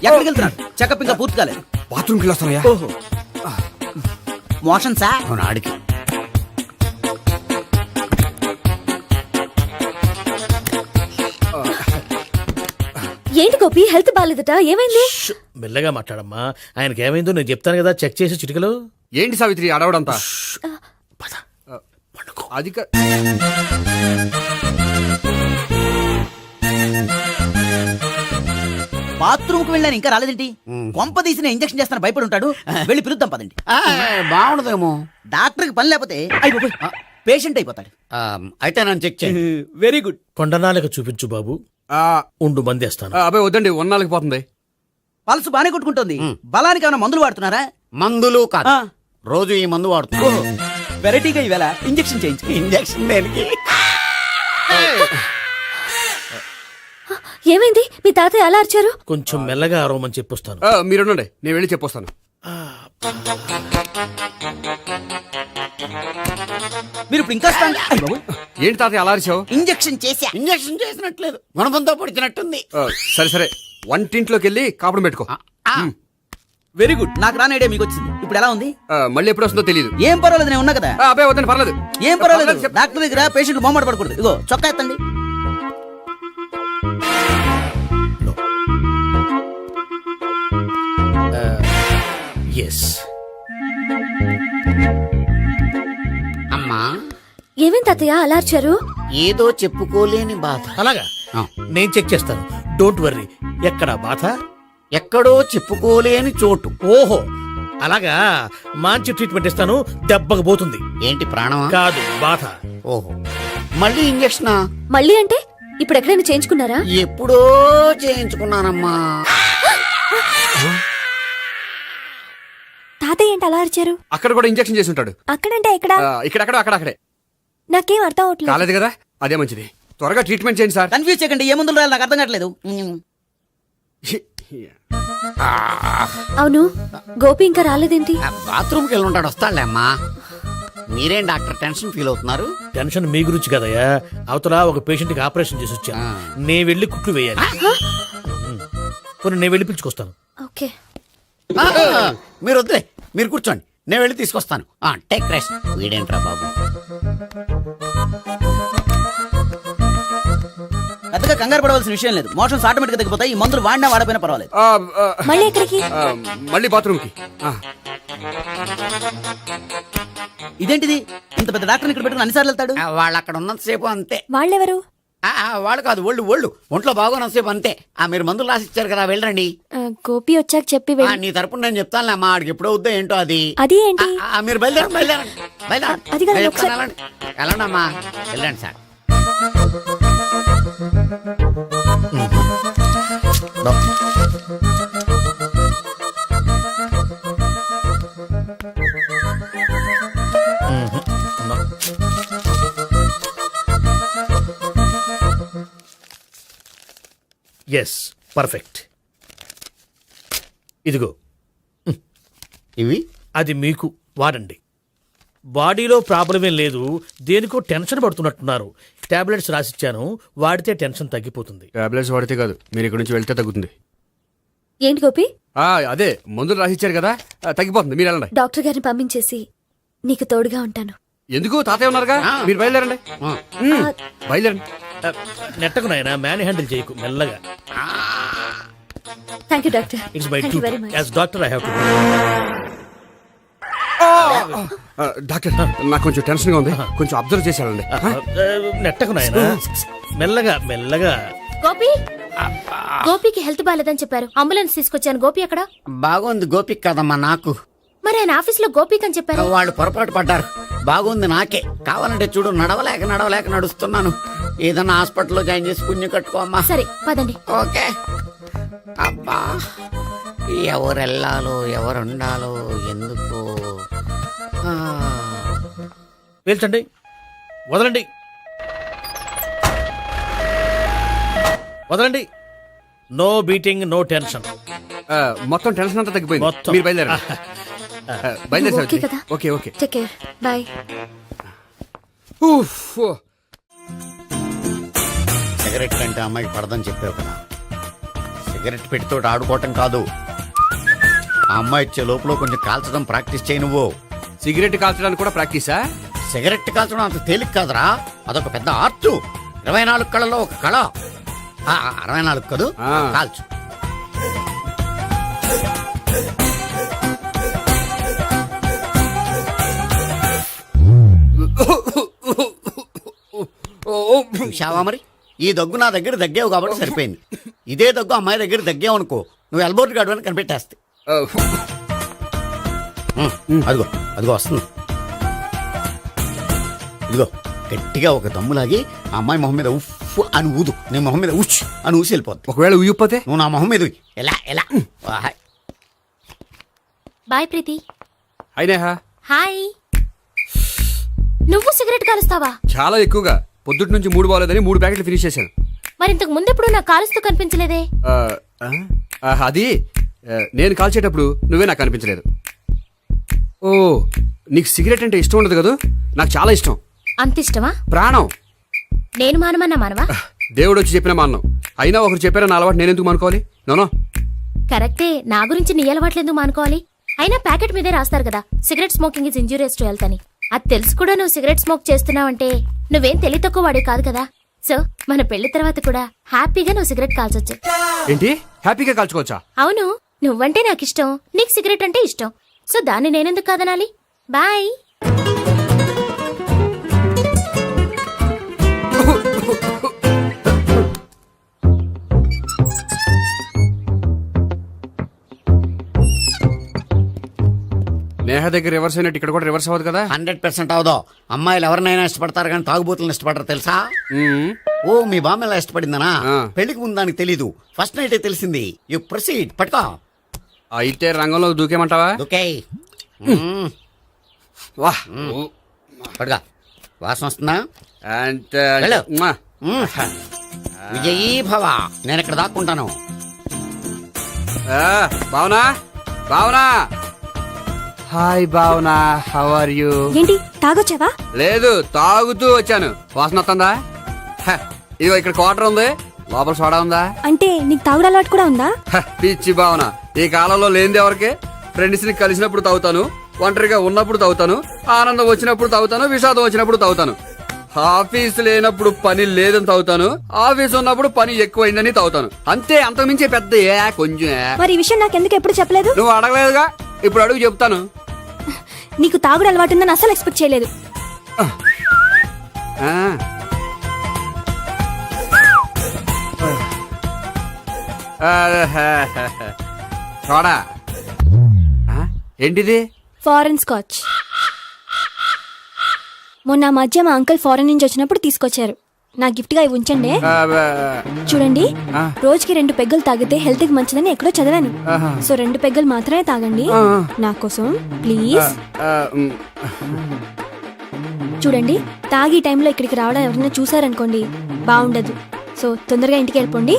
ఎక్కడికి వెళ్తున్నాడు? చెకప్ ఇంకా పూర్తి కాలేదు. బాత్రూమ్కి వెళ్ళొస్తానయ్యా. ఓహో మోషన్ సార్. అవును, ఆడికి. ఏంటి గోపి, హెల్త్ బాగాలేదట, ఏమైంది? మెల్లగా మాట్లాడమ్మా. ఆయనకి ఏమైందో నేను చెప్తాను కదా, చెక్ చేసి చిటికలు. ఏంటి సావిత్రి అడవడంతా? అది బాత్రూమ్ కు వెళ్ళాను ఇంకా రాలేదేంటి? కొంప తీసిన ఇంజక్షన్ చేస్తాను భయపడి ఉంటాడు. వెళ్ళి పిలుద్దాం పదండి. బాగుండదేమో. డాక్టర్ కి పని లేకపోతే పేషెంట్ అయిపోతాడు. అయితే నన్ను చెక్ చేయండి. Very good. కొండనాలకు చూపించు బాబు. ఉండు మందేస్తాను. అబ్బాయి వద్దండి, ఉన్నాళ్ళకి పోతుంది. పల్స్ బానే కొట్టుకుంటుంది. బలానికి ఏమైనా మందులు వాడుతున్నారా? మందులు కాదు, రోజు ఈ మందు వాడుతున్నా. వెరైటీగా ఈవేళ ఇంజక్షన్ చేయించు. ఇంజక్షన్ దేనికి? ఏమైంది? మీ తాతయ్య అలా అరిచారు? కొంచెం మెల్లగా అరవమని చెప్పొస్తాను. మీరుండండి, నేను వెళ్ళి చెప్పొస్తాను. మీరు ఇప్పుడు ఇంకా ఏంటి తాతయ్య అలా అరిచావు? ఇంజక్షన్ చేసా. ఇంజక్షన్ చేసినట్లేదు, గుణపంతో పొడిచినట్టుంది. సరే సరే, వంటింట్లోకి వెళ్ళి కాపుడు పెట్టుకో. Very good. నాకు రాని ఐడియా మీకు వచ్చింది. ఇప్పుడు ఎలా ఉంది? మళ్ళీ ఎప్పుడు వస్తుందో తెలియదు. ఏం పర్వాలేదు, నేను ఉన్నా కదా. అబ్బాయి వద్దండి, పర్లేదు. ఏం పర్వాలేదు. డాక్టర్ దగ్గర పేషెంట్ మొహమాట పడకూడదు. ఇగో చొక్కా ఎత్తండి. ఎస్. అమ్మా, ఏమేం తాతయ్య అలా అరిచారు? ఏదో చెప్పుకోలేని బాధ. అలాగా, నేను చెక్ చేస్తాను. Don't worry. ఎక్కడ బాధ? ఎక్కడో చెప్పుకోలేని చోటు. ఓహో అలాగా, మంచి ట్రీట్మెంట్ ఇస్తాను, దెబ్బకు పోతుంది. ఏంటి, ప్రాణమా? కాదు, బాధ. ఓహో, మళ్ళీ ఇంజక్షనా? మళ్ళీ అంటే ఇప్పుడు ఎక్కడైనా చేయించుకున్నారా? ఎప్పుడో చేయించుకున్నానమ్మా. తాతయ్య ఏంటి అలా అరిచారు? అక్కడ కూడా ఇంజక్షన్ చేసి ఉంటాడు. అక్కడంటే ఎక్కడ? ఇక్కడక్కడ అక్కడక్కడే. నాకేం అర్థం అవట్లేదు. కాలేదు కదా, అదే మంచిది. త్వరగా ట్రీట్మెంట్ చేయండి సార్. కన్ఫ్యూజ్ చేయకండి. ఏ మందులు రాయాలి నాకు అర్థం కావట్లేదు. అవును, గోపి ఇంకా రాలేదేంటి? బాత్రూమ్కి వెళ్ళి ఉంటాడు, వస్తాడులే అమ్మా. మీరేం డాక్టర్ టెన్షన్ ఫీల్ అవుతున్నారు? టెన్షన్ మీ గురించి కదయ్యా. అవతల ఒక పేషెంట్ కి ఆపరేషన్ చేసి వచ్చాను. నేను వెళ్ళి కుట్లు వేయాలి. కొన్ని నేను వెళ్ళి పిలుచుకొస్తాను. ఓకే, మీరు వద్దులే, మీరు కూర్చోండి, నేను వెళ్ళి తీసుకొస్తాను. Take rest. వీడేంట్రా బాబు, పెద్దగా కంగారు పడవలసిన విషయం లేదు. మోషన్స్ ఆటోమేటిక్ గా తగ్గిపోతాయి. ఈ మందులు వాడినా వాడపోయినా పర్వాలేదు. మళ్ళీ ఎక్కడికి? మళ్ళీ బాత్రూమ్కి. ఇదేంటిది? ఇంత పెద్ద డాక్టర్ ఇక్కడ పెట్టుకుని అన్నిసార్లు వెళ్తాడు? వాళ్ళు అక్కడ ఉన్నంతసేపు అంతే. వాళ్ళెవరు? వాళ్ళు కాదు, ఒళ్ళు ఒంట్లో బాగోనంతసేపు అంతే. మీరు మందులు రాసిచ్చారు కదా, వెళ్ళండి. గోపి వచ్చాక చెప్పి నీ తరపున నేను చెప్తానులే అమ్మా, ఆడికి ఎప్పుడు అవుద్దో ఏంటో అది. అది ఏంటి? మీరు బయలుదేరండి. అది కాదు, ఒకసారి వెళ్ళండి అమ్మా, వెళ్ళండి సార్. Yes, perfect. ఇదిగో ఇవి అది మీకు వాడండి. బాడీలో ప్రాబ్లం ఏం లేదు, దేనికో టెన్షన్ పడుతున్నట్టున్నారు. టాబ్లెట్స్ రాసిచ్చాను, వాడితే టెన్షన్ తగ్గిపోతుంది. టాబ్లెట్స్ వాడితే కాదు, మీరు ఇక్కడ నుంచి వెళ్తే తగ్గుతుంది. ఏంటి గోపి? అదే మందులు రాసిచ్చారు కదా, తగ్గిపోతుంది. మీరు వెళ్ళండి. డాక్టర్ గారిని పంపించేసి నీకు తోడుగా ఉంటాను. ఎందుకు, తాతయ్య ఉన్నారుగా, మీరు బయలుదేరండి. బయలుదేరండి. నెట్టకు నాయనా, మ్యాన్ హ్యాండిల్ చేయకు, మెల్లగా. Thank you doctor. It's my Thank you very duty much. As doctor. I have to. Doctor నాకు కొంచెం టెన్షన్గా ఉంది, కొంచెం అబ్జర్వ్ చేశానండి. నెట్టకు నాయనా మెల్లగా మెల్లగా. గోపి గోపికి హెల్త్ బాలేదని చెప్పారు, అంబులెన్స్ తీసుకొచ్చాను. గోపి అక్కడ బాగుంది గోపిక్ కదమ్మా నాకు. మరి ఆయన ఆఫీస్ లో గోపిక్ అని చెప్పారు. వాళ్ళు పొరపాటు పడ్డారు. బాగుంది నాకే. కావాలంటే చూడు, నడవలేక నడుస్తున్నాను. ఏదన్నా హాస్పిటల్లో జాయిన్ చేసి పుణ్యం కట్టుకోమ్మా. సరే పదండి. ఓకే. అబ్బా, ఎవరెళ్ళాలో ఎవరుండాలో ఎందుకు. పీల్చండి, వదలండి, వదలండి. No beating, no tension. మొత్తం టెన్షన్ అంతా తగ్గిపోయింది. మొత్తం. మీరు బయలుదేరండి. బయలుదేరి ఓకే కదా? Okay okay. Take care, bye. Cigarette కంటే అమ్మాయికి పడదని చెప్పావు కదా. సిగరెట్ పెట్టితో ఆడుకోవటం కాదు, ఆ అమ్మాయి ఇచ్చే లోపల కొంచెం కాల్చడం ప్రాక్టీస్ చేయి నువ్వు. సిగరెట్ కాల్చడానికి కూడా ప్రాక్టీసా? సిగరెట్ కాల్చడం అంత తేలిక కాదురా, అదొక పెద్ద ఆర్ట్. 24 కళలో ఒక కళ. 64 కదూ, కాల్చు. చూశావా మరి, ఈ దగ్గు నా దగ్గర దగ్గేవు కాబట్టి సరిపోయింది. ఇదే దగ్గు అమ్మాయి దగ్గర దగ్గేవు అనుకో, నువ్వు ఎల్బోర్డ్ గాడు అని కనిపెట్టేస్తే. అదిగో అదిగో వస్తుంది. ఇదిగో గట్టిగా ఒక దమ్ములాగి ఆ అమ్మాయి మొహం మీద ఉఫ్ అని ఊదు, నీ మొహం మీద ఉచ్ అని ఊసి వెళ్ళిపోద్ది. ఒకవేళ ఊగిపోతే నువ్వు నా మొహం మీద ఎలా ఎలా. బాయ్ ప్రీతి. అయినా హాయ్. నువ్వు సిగరెట్ కాలుస్తావా? చాలా ఎక్కువగా. పొద్దుటి నుంచి 3 బాలేదని 3 ప్యాకెట్లు ఫినిష్ చేశాను. మరి ఇంతకు ముందెప్పుడు నాకు కాలుస్తూ కనిపించలేదే? అది నేను కాల్చేటప్పుడు నువ్వే నాకు కనిపించలేదు. ఓ, నీకు సిగరెట్ అంటే ఇష్టం ఉండదు కదా? నాకు చాలా ఇష్టం. అంత ఇష్టమా? ప్రాణం. నేను మానమన్నా మానవా? దేవుడు వచ్చి చెప్పిన మానం. అయినా ఒకరు చెప్పారా నా అలవాటు నేను ఎందుకు మానుకోవాలి? నోనో. కరెక్టే, నా గురించి నీ అలవాట్లు ఎందుకు మానుకోవాలి? అయినా ప్యాకెట్ మీదే రాస్తారు కదా, cigarette smoking is injurious to health అని. అది తెలుసు కూడా నువ్వు సిగరెట్ స్మోక్ చేస్తున్నావంటే నువ్వేం తెలివి తక్కువ వాడే కాదు కదా. సో మన పెళ్లి తర్వాత కూడా హ్యాపీగా నువ్వు సిగరెట్ కాల్చొచ్చు. ఏంటి, హ్యాపీగా కాల్చుకోవచ్చా? అవును, నువ్వంటే నాకు ఇష్టం, నీకు సిగరెట్ అంటే ఇష్టం. సో దాన్ని నేనెందుకు కాదనాలి? బాయ్. నేహ దగ్గర రివర్స్ అయినట్టు ఇక్కడ కూడా రివర్స్ అవ్వదు కదా? 100% అవదో. అమ్మాయిలు ఎవరినైనా ఇష్టపడతారు కానీ తాగుబోతులను ఇష్టపడరు తెలుసా? ఓ, మీ బామ్మ ఎలా ఇష్టపడిందనా? పెళ్లికి ముందు దానికి తెలీదు, ఫస్ట్ నైటే తెలిసింది. You proceed. పట్టుకో. అయితే రంగంలో దూకేమంటావా? ఓకే. వా, పట్టుగా. వాసన వస్తుందా? వెళ్ళు. విజయీ భవ. నేను ఇక్కడ దాక్కుంటాను. Bhavana, Bhavana. Hi Bhavana, how are you? ఏంటి తాగొచ్చావా? లేదు, తాగుతూ వచ్చాను. వాసన వస్తుందా? ఇదిగో ఇక్కడ క్వార్టర్ ఉంది, లోపల సోడా ఉందా? అంటే నీకు తాగుడు అలవాటు కూడా ఉందా? పిచ్చి భావన, ఈ కాలంలో లేనిది ఎవరికి? ఫ్రెండ్స్ ని కలిసినప్పుడు తాగుతాను, ఒంటరిగా ఉన్నప్పుడు తాగుతాను, ఆనందం వచ్చినప్పుడు తాగుతాను, విషాదం వచ్చినప్పుడు తాగుతాను. ఆఫీస్ లేనప్పుడు పని లేదని తాగుతాను, ఆఫీస్ ఉన్నప్పుడు పని ఎక్కువైందని తాగుతాను. అంతే, అంతకుమించే పెద్ద కొంచెం. మరి ఈ విషయం నాకెందుకు ఎప్పుడు చెప్పలేదు? నువ్వు అడగలేదుగా, ఇప్పుడు అడుగు చెప్తాను. నీకు తాగుడు అలవాటు ఉందని అసలు ఎక్స్పెక్ట్ చేయలేదు. సోడా ఏంటిది? Foreign scotch. మొన్న మధ్య మా అంకుల్ ఫారెన్ నుంచి వచ్చినప్పుడు తీసుకొచ్చారు. నా గిఫ్ట్ గా ఇవి ఉంచండి. చూడండి, రోజుకి 2 పెగ్గులు తాగితే హెల్త్ కి మంచిదని ఎక్కడో చదివాను. సో 2 పెగ్గులు మాత్రమే తాగండి నా కోసం ప్లీజ్. చూడండి, తాగి టైంలో ఇక్కడికి రావడం ఎవరైనా చూసారనుకోండి బాగుండదు. సో తొందరగా ఇంటికి వెళ్ళిపోండి.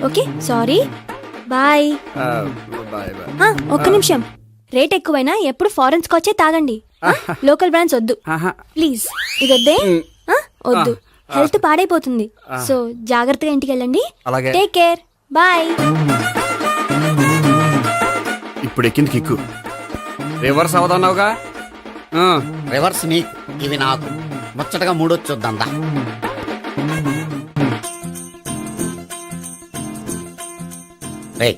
Okay, sorry, bye. ఒక్క నిమిషం, రేట్ ఎక్కువైనా ఎప్పుడు ఫారెన్ స్కాచే తాగండి, లోకల్ బ్రాండ్స్ వద్దు ప్లీజ్. ఇది వద్దే, వద్దు, హెల్త్ పాడైపోతుంది. సో జాగ్రత్తగా ఇంటికి వెళ్ళండి. Take care, bye. ఇప్పుడు ఎక్కింది కిక్కు. రివర్స్ అవదన్నావుగా? రివర్స్ నీకు, ఇవి నాకు. ముచ్చటగా 3 వచ్చొద్దా? రే,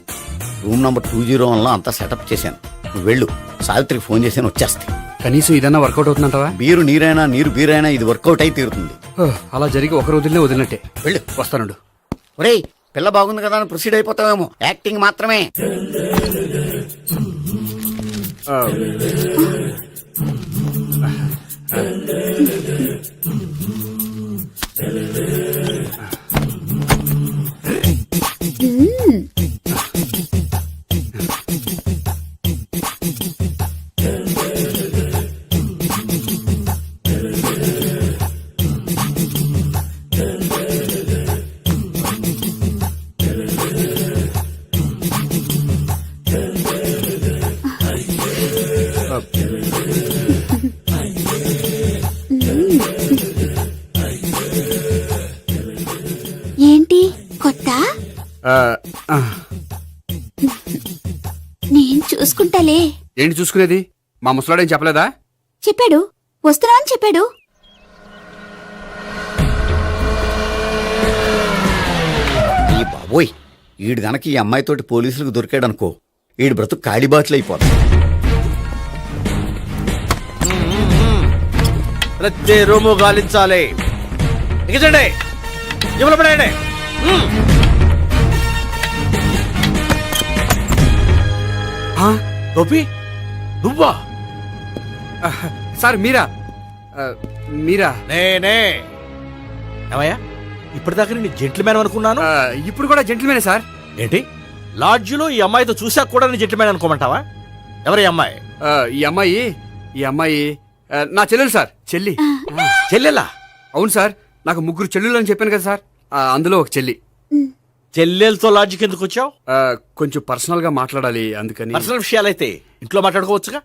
రూమ్ నంబర్ 201లో అంతా సెటప్ చేశాను. నువ్వు వెళ్ళు, సావిత్రికి ఫోన్ చేశాను, వచ్చేస్తాయి. కనీసం ఇదన్నా వర్కౌట్ అవుతుందంటావా? బీరు నీరైనా నీరు బీరైనా ఇది వర్కౌట్ అయి తీరుతుంది. అలా జరిగి ఒక రోజులనే వదిలినట్టే. వెళ్ళు. వస్తానుండు. ఒరేయ్, పిల్ల బాగుంది కదా అని ప్రొసీడ్ అయిపోతావేమో. యాక్టింగ్ మాత్రమే. ఏంటి కొత్త? నేను చూసుకుంటాలే. ఏంటి చూసుకునేది? మా ముసలాడేం చెప్పలేదా? చెప్పాడు, వస్తున్నా అని చెప్పాడు. ఈ బాబోయ్, ఈడు గనక ఈ అమ్మాయితోటి పోలీసులకు దొరికాడనుకో, ఈడు బ్రతుకు కాళీబాట్లు అయిపోతాడు. ప్రతి రూము గాలించాలి. ఎగచండి, ఇవ్వలు పడేయండి. గోపి, నువ్వా? సార్ మీరా? మీరా? నేనే. ఏమయ్యా, ఇప్పటిదాకా నేను జెంట్లమ్యాన్ అనుకున్నాను. ఇప్పుడు కూడా జెంటిల్మేనే సార్. ఏంటి, లాడ్జిలో ఈ అమ్మాయితో చూసాక కూడా నేను జెంట్లమ్యాన్ అనుకోమంటావా? ఎవరి అమ్మాయి? ఈ అమ్మాయి నా చెల్లెలు సార్. చెల్లి. చెల్లెలా? అవును సార్, నాకు 3 చెల్లెలు అని చెప్పాను కదా సార్, అందులో ఒక చెల్లి. చెల్లెలతో లాడ్జికి ఎందుకు వచ్చావు? కొంచెం పర్సనల్ గా మాట్లాడాలి, అందుకని. పర్సనల్ విషయాలైతే ఇంట్లో మాట్లాడుకోవచ్చుగా.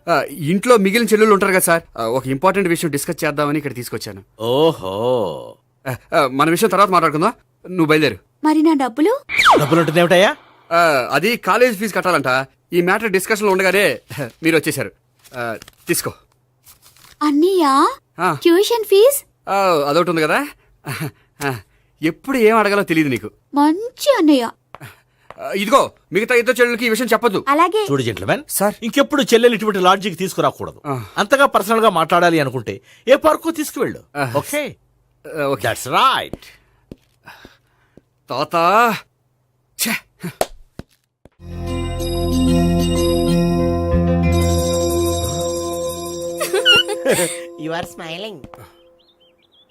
ఇంట్లో మిగిలిన చెల్లెలు ఉంటారు కదా సార్, ఒక ఇంపార్టెంట్ విషయం డిస్కస్ చేద్దామని ఇక్కడ తీసుకొచ్చాను. ఓహో, మన విషయం తర్వాత మాట్లాడుకుందాం, నువ్వు బయలుదేరు. మరి నా డబ్బులు? డబ్బులు ఉంటుంది ఏమిటయ్యా? అది కాలేజ్ ఫీజు కట్టాలంట. ఈ మ్యాటర్ డిస్కషన్ లో ఉండగానే మీరు వచ్చేసారు. తీసుకో. అన్నయ్యా, ట్యూషన్ ఫీజ్? అదొకటి ఉంది కదా. ఎప్పుడు ఏం అడగాలో తెలియదు నీకు. మంచి అన్నయ్య. ఇదిగో, మిగతా ఇద్దరు చెల్లెలకి ఈ విషయం చెప్పొద్దు. అలాగే. చూడు జెంట్లమెన్, సార్, ఇంకెప్పుడు చెల్లెలు ఇటువంటి లాడ్జికి తీసుకురాకూడదు. అంతగా పర్సనల్ గా మాట్లాడాలి అనుకుంటే ఏ పార్కు తీసుకువెళ్ళు. Okay, that's right. తాత, యు ఆర్ స్మైలింగ్.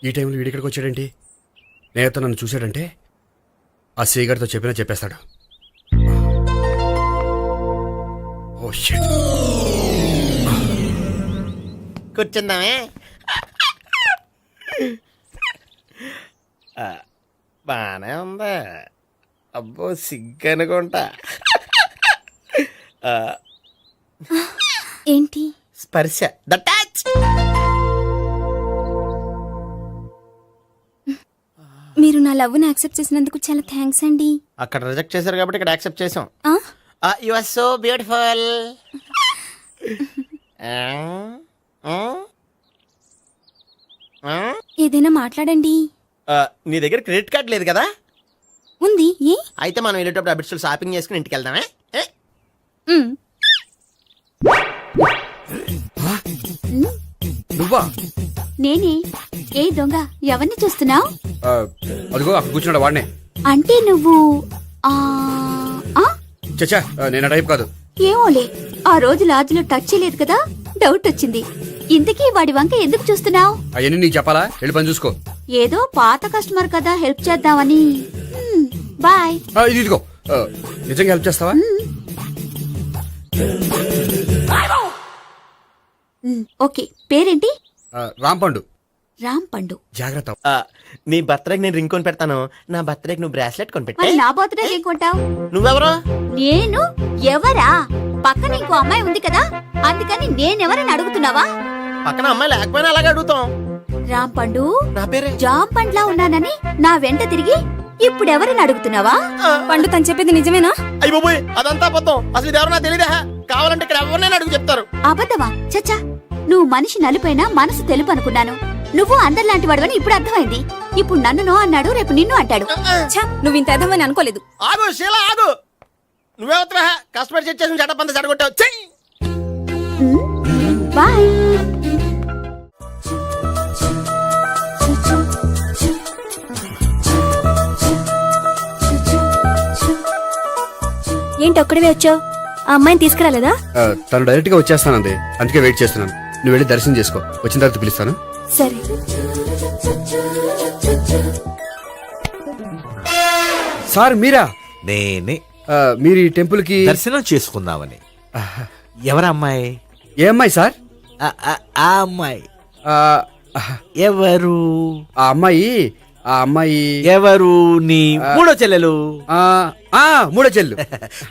ఈ టైంలో వీడిక్కడికి వచ్చాడేంటి? నేత నన్ను చూశాడంటే ఆ సీగారితో చెప్పేస్తాడు. Oh shit. కూర్చుందామే. బానే ఉందా? అబ్బో, సిగ్గనుకుంటా. ఏంటి? స్పర్శ, ద టచ్. మీరు నా లవ్ని యాక్సెప్ట్ చేసినందుకు చాలా థ్యాంక్స్ అండి. అక్కడ రిజెక్ట్ చేశారు కాబట్టి ఇక్కడ యాక్సెప్ట్ చేసాం. You are so beautiful. ఏదైనా మాట్లాడండి. నీ దగ్గర క్రెడిట్ కార్డ్ లేదు కదా? ఉంది. ఏ? అయితే మనం వెళ్ళేటప్పుడు అబిడ్స్ షాపింగ్ చేసుకుని ఇంటికి వెళ్దామే. నువ్వా? నేనే. ఏ దొంగ, ఎవరిని చూస్తున్నావు? అదిగో అక్కడ కూర్చున్నాడు, వాడినే. అంటే నువ్వు చచ్చా, నేను టైప్ కాదు. ఏమోలే, ఆ రోజు లాడ్జ్లో టచ్ చేయలేదు కదా, డౌట్ వచ్చింది. ఇంతకీ వాడి వంక ఎందుకు చూస్తున్నావు? అవన్నీ నీకు చెప్పాలా? వెళ్ళి పని చూసుకో. ఏదో పాత కస్టమర్ కదా, హెల్ప్ చేద్దామని. బాయ్. ఇదిగో, నిజంగా హెల్ప్ చేస్తావా? ఓకే. పేరేంటి? రాంపండు. రాంపండు. జాగ్రత్త. నీ బర్త్డేకి నేను రింగ్ కొని పెడతాను, నా బర్త్డేకి నువ్వు బ్రాస్లెట్ కొని పెట్టా. నా బర్త్డే ఏం కొంటావు? నువ్వెవరో? నేను ఎవరా? పక్కన ఇంకో అమ్మాయి ఉంది కదా, అందుకని నేనెవరని అడుగుతున్నావా? పక్కన అమ్మాయి లేకపోయినా అలాగే అడుగుతాం. రాంపండు, నా పేరే జామ్ పండ్లా ఉన్నానని నా వెంట తిరిగి ఇప్పుడెవరని అడుగుతున్నావా? పండు తను చెప్పింది నిజమేనా? అయ్య బాబోయ్, అదంతా అబద్ధం. అసలు ఇది ఎవరన్నా తెలియదా? కావాలంటే ఇక్కడ ఎవరినైనా అడుగు చెప్తారు. అబద్ధమా? చచ్చా, నువ్వు మనిషి నలుపైనా మనసు తెలుపు అనుకున్నాను. నువ్వు అందరిలాంటి వాడవని ఇప్పుడు అర్థమైంది. ఇప్పుడు నన్ను నో అన్నాడు, రేపు నిన్ను అంటాడు. నువ్వు ఇంత అర్థమని అనుకోలేదు. ఆగు శీల, ఆగు. నువ్వెవరా? కస్టమర్ చెక్ చేసి చెడ్డ పంద చెడగొట్టావు. బాయ్. ఏంటి ఒక్కడివే వచ్చావు? ఆ అమ్మాయిని తీసుకురాలేదా? తను డైరెక్ట్ గా వచ్చేస్తానంది, అందుకే వెయిట్ చేస్తున్నాను. నువ్వు వెళ్ళి దర్శనం చేసుకో, వచ్చిన తర్వాత పిలుస్తాను. సరే. సార్ మీరా? నేనే మీరు ఈ టెంపుల్ కి దర్శనం చేసుకుందామని. ఎవరమ్మాయి? ఏ అమ్మాయి సార్? ఆ అమ్మాయి ఆ, ఎవరు? ఆ అమ్మాయి ఎవరు? నీ మూడో చెల్లెలు. మూడో చెల్లు.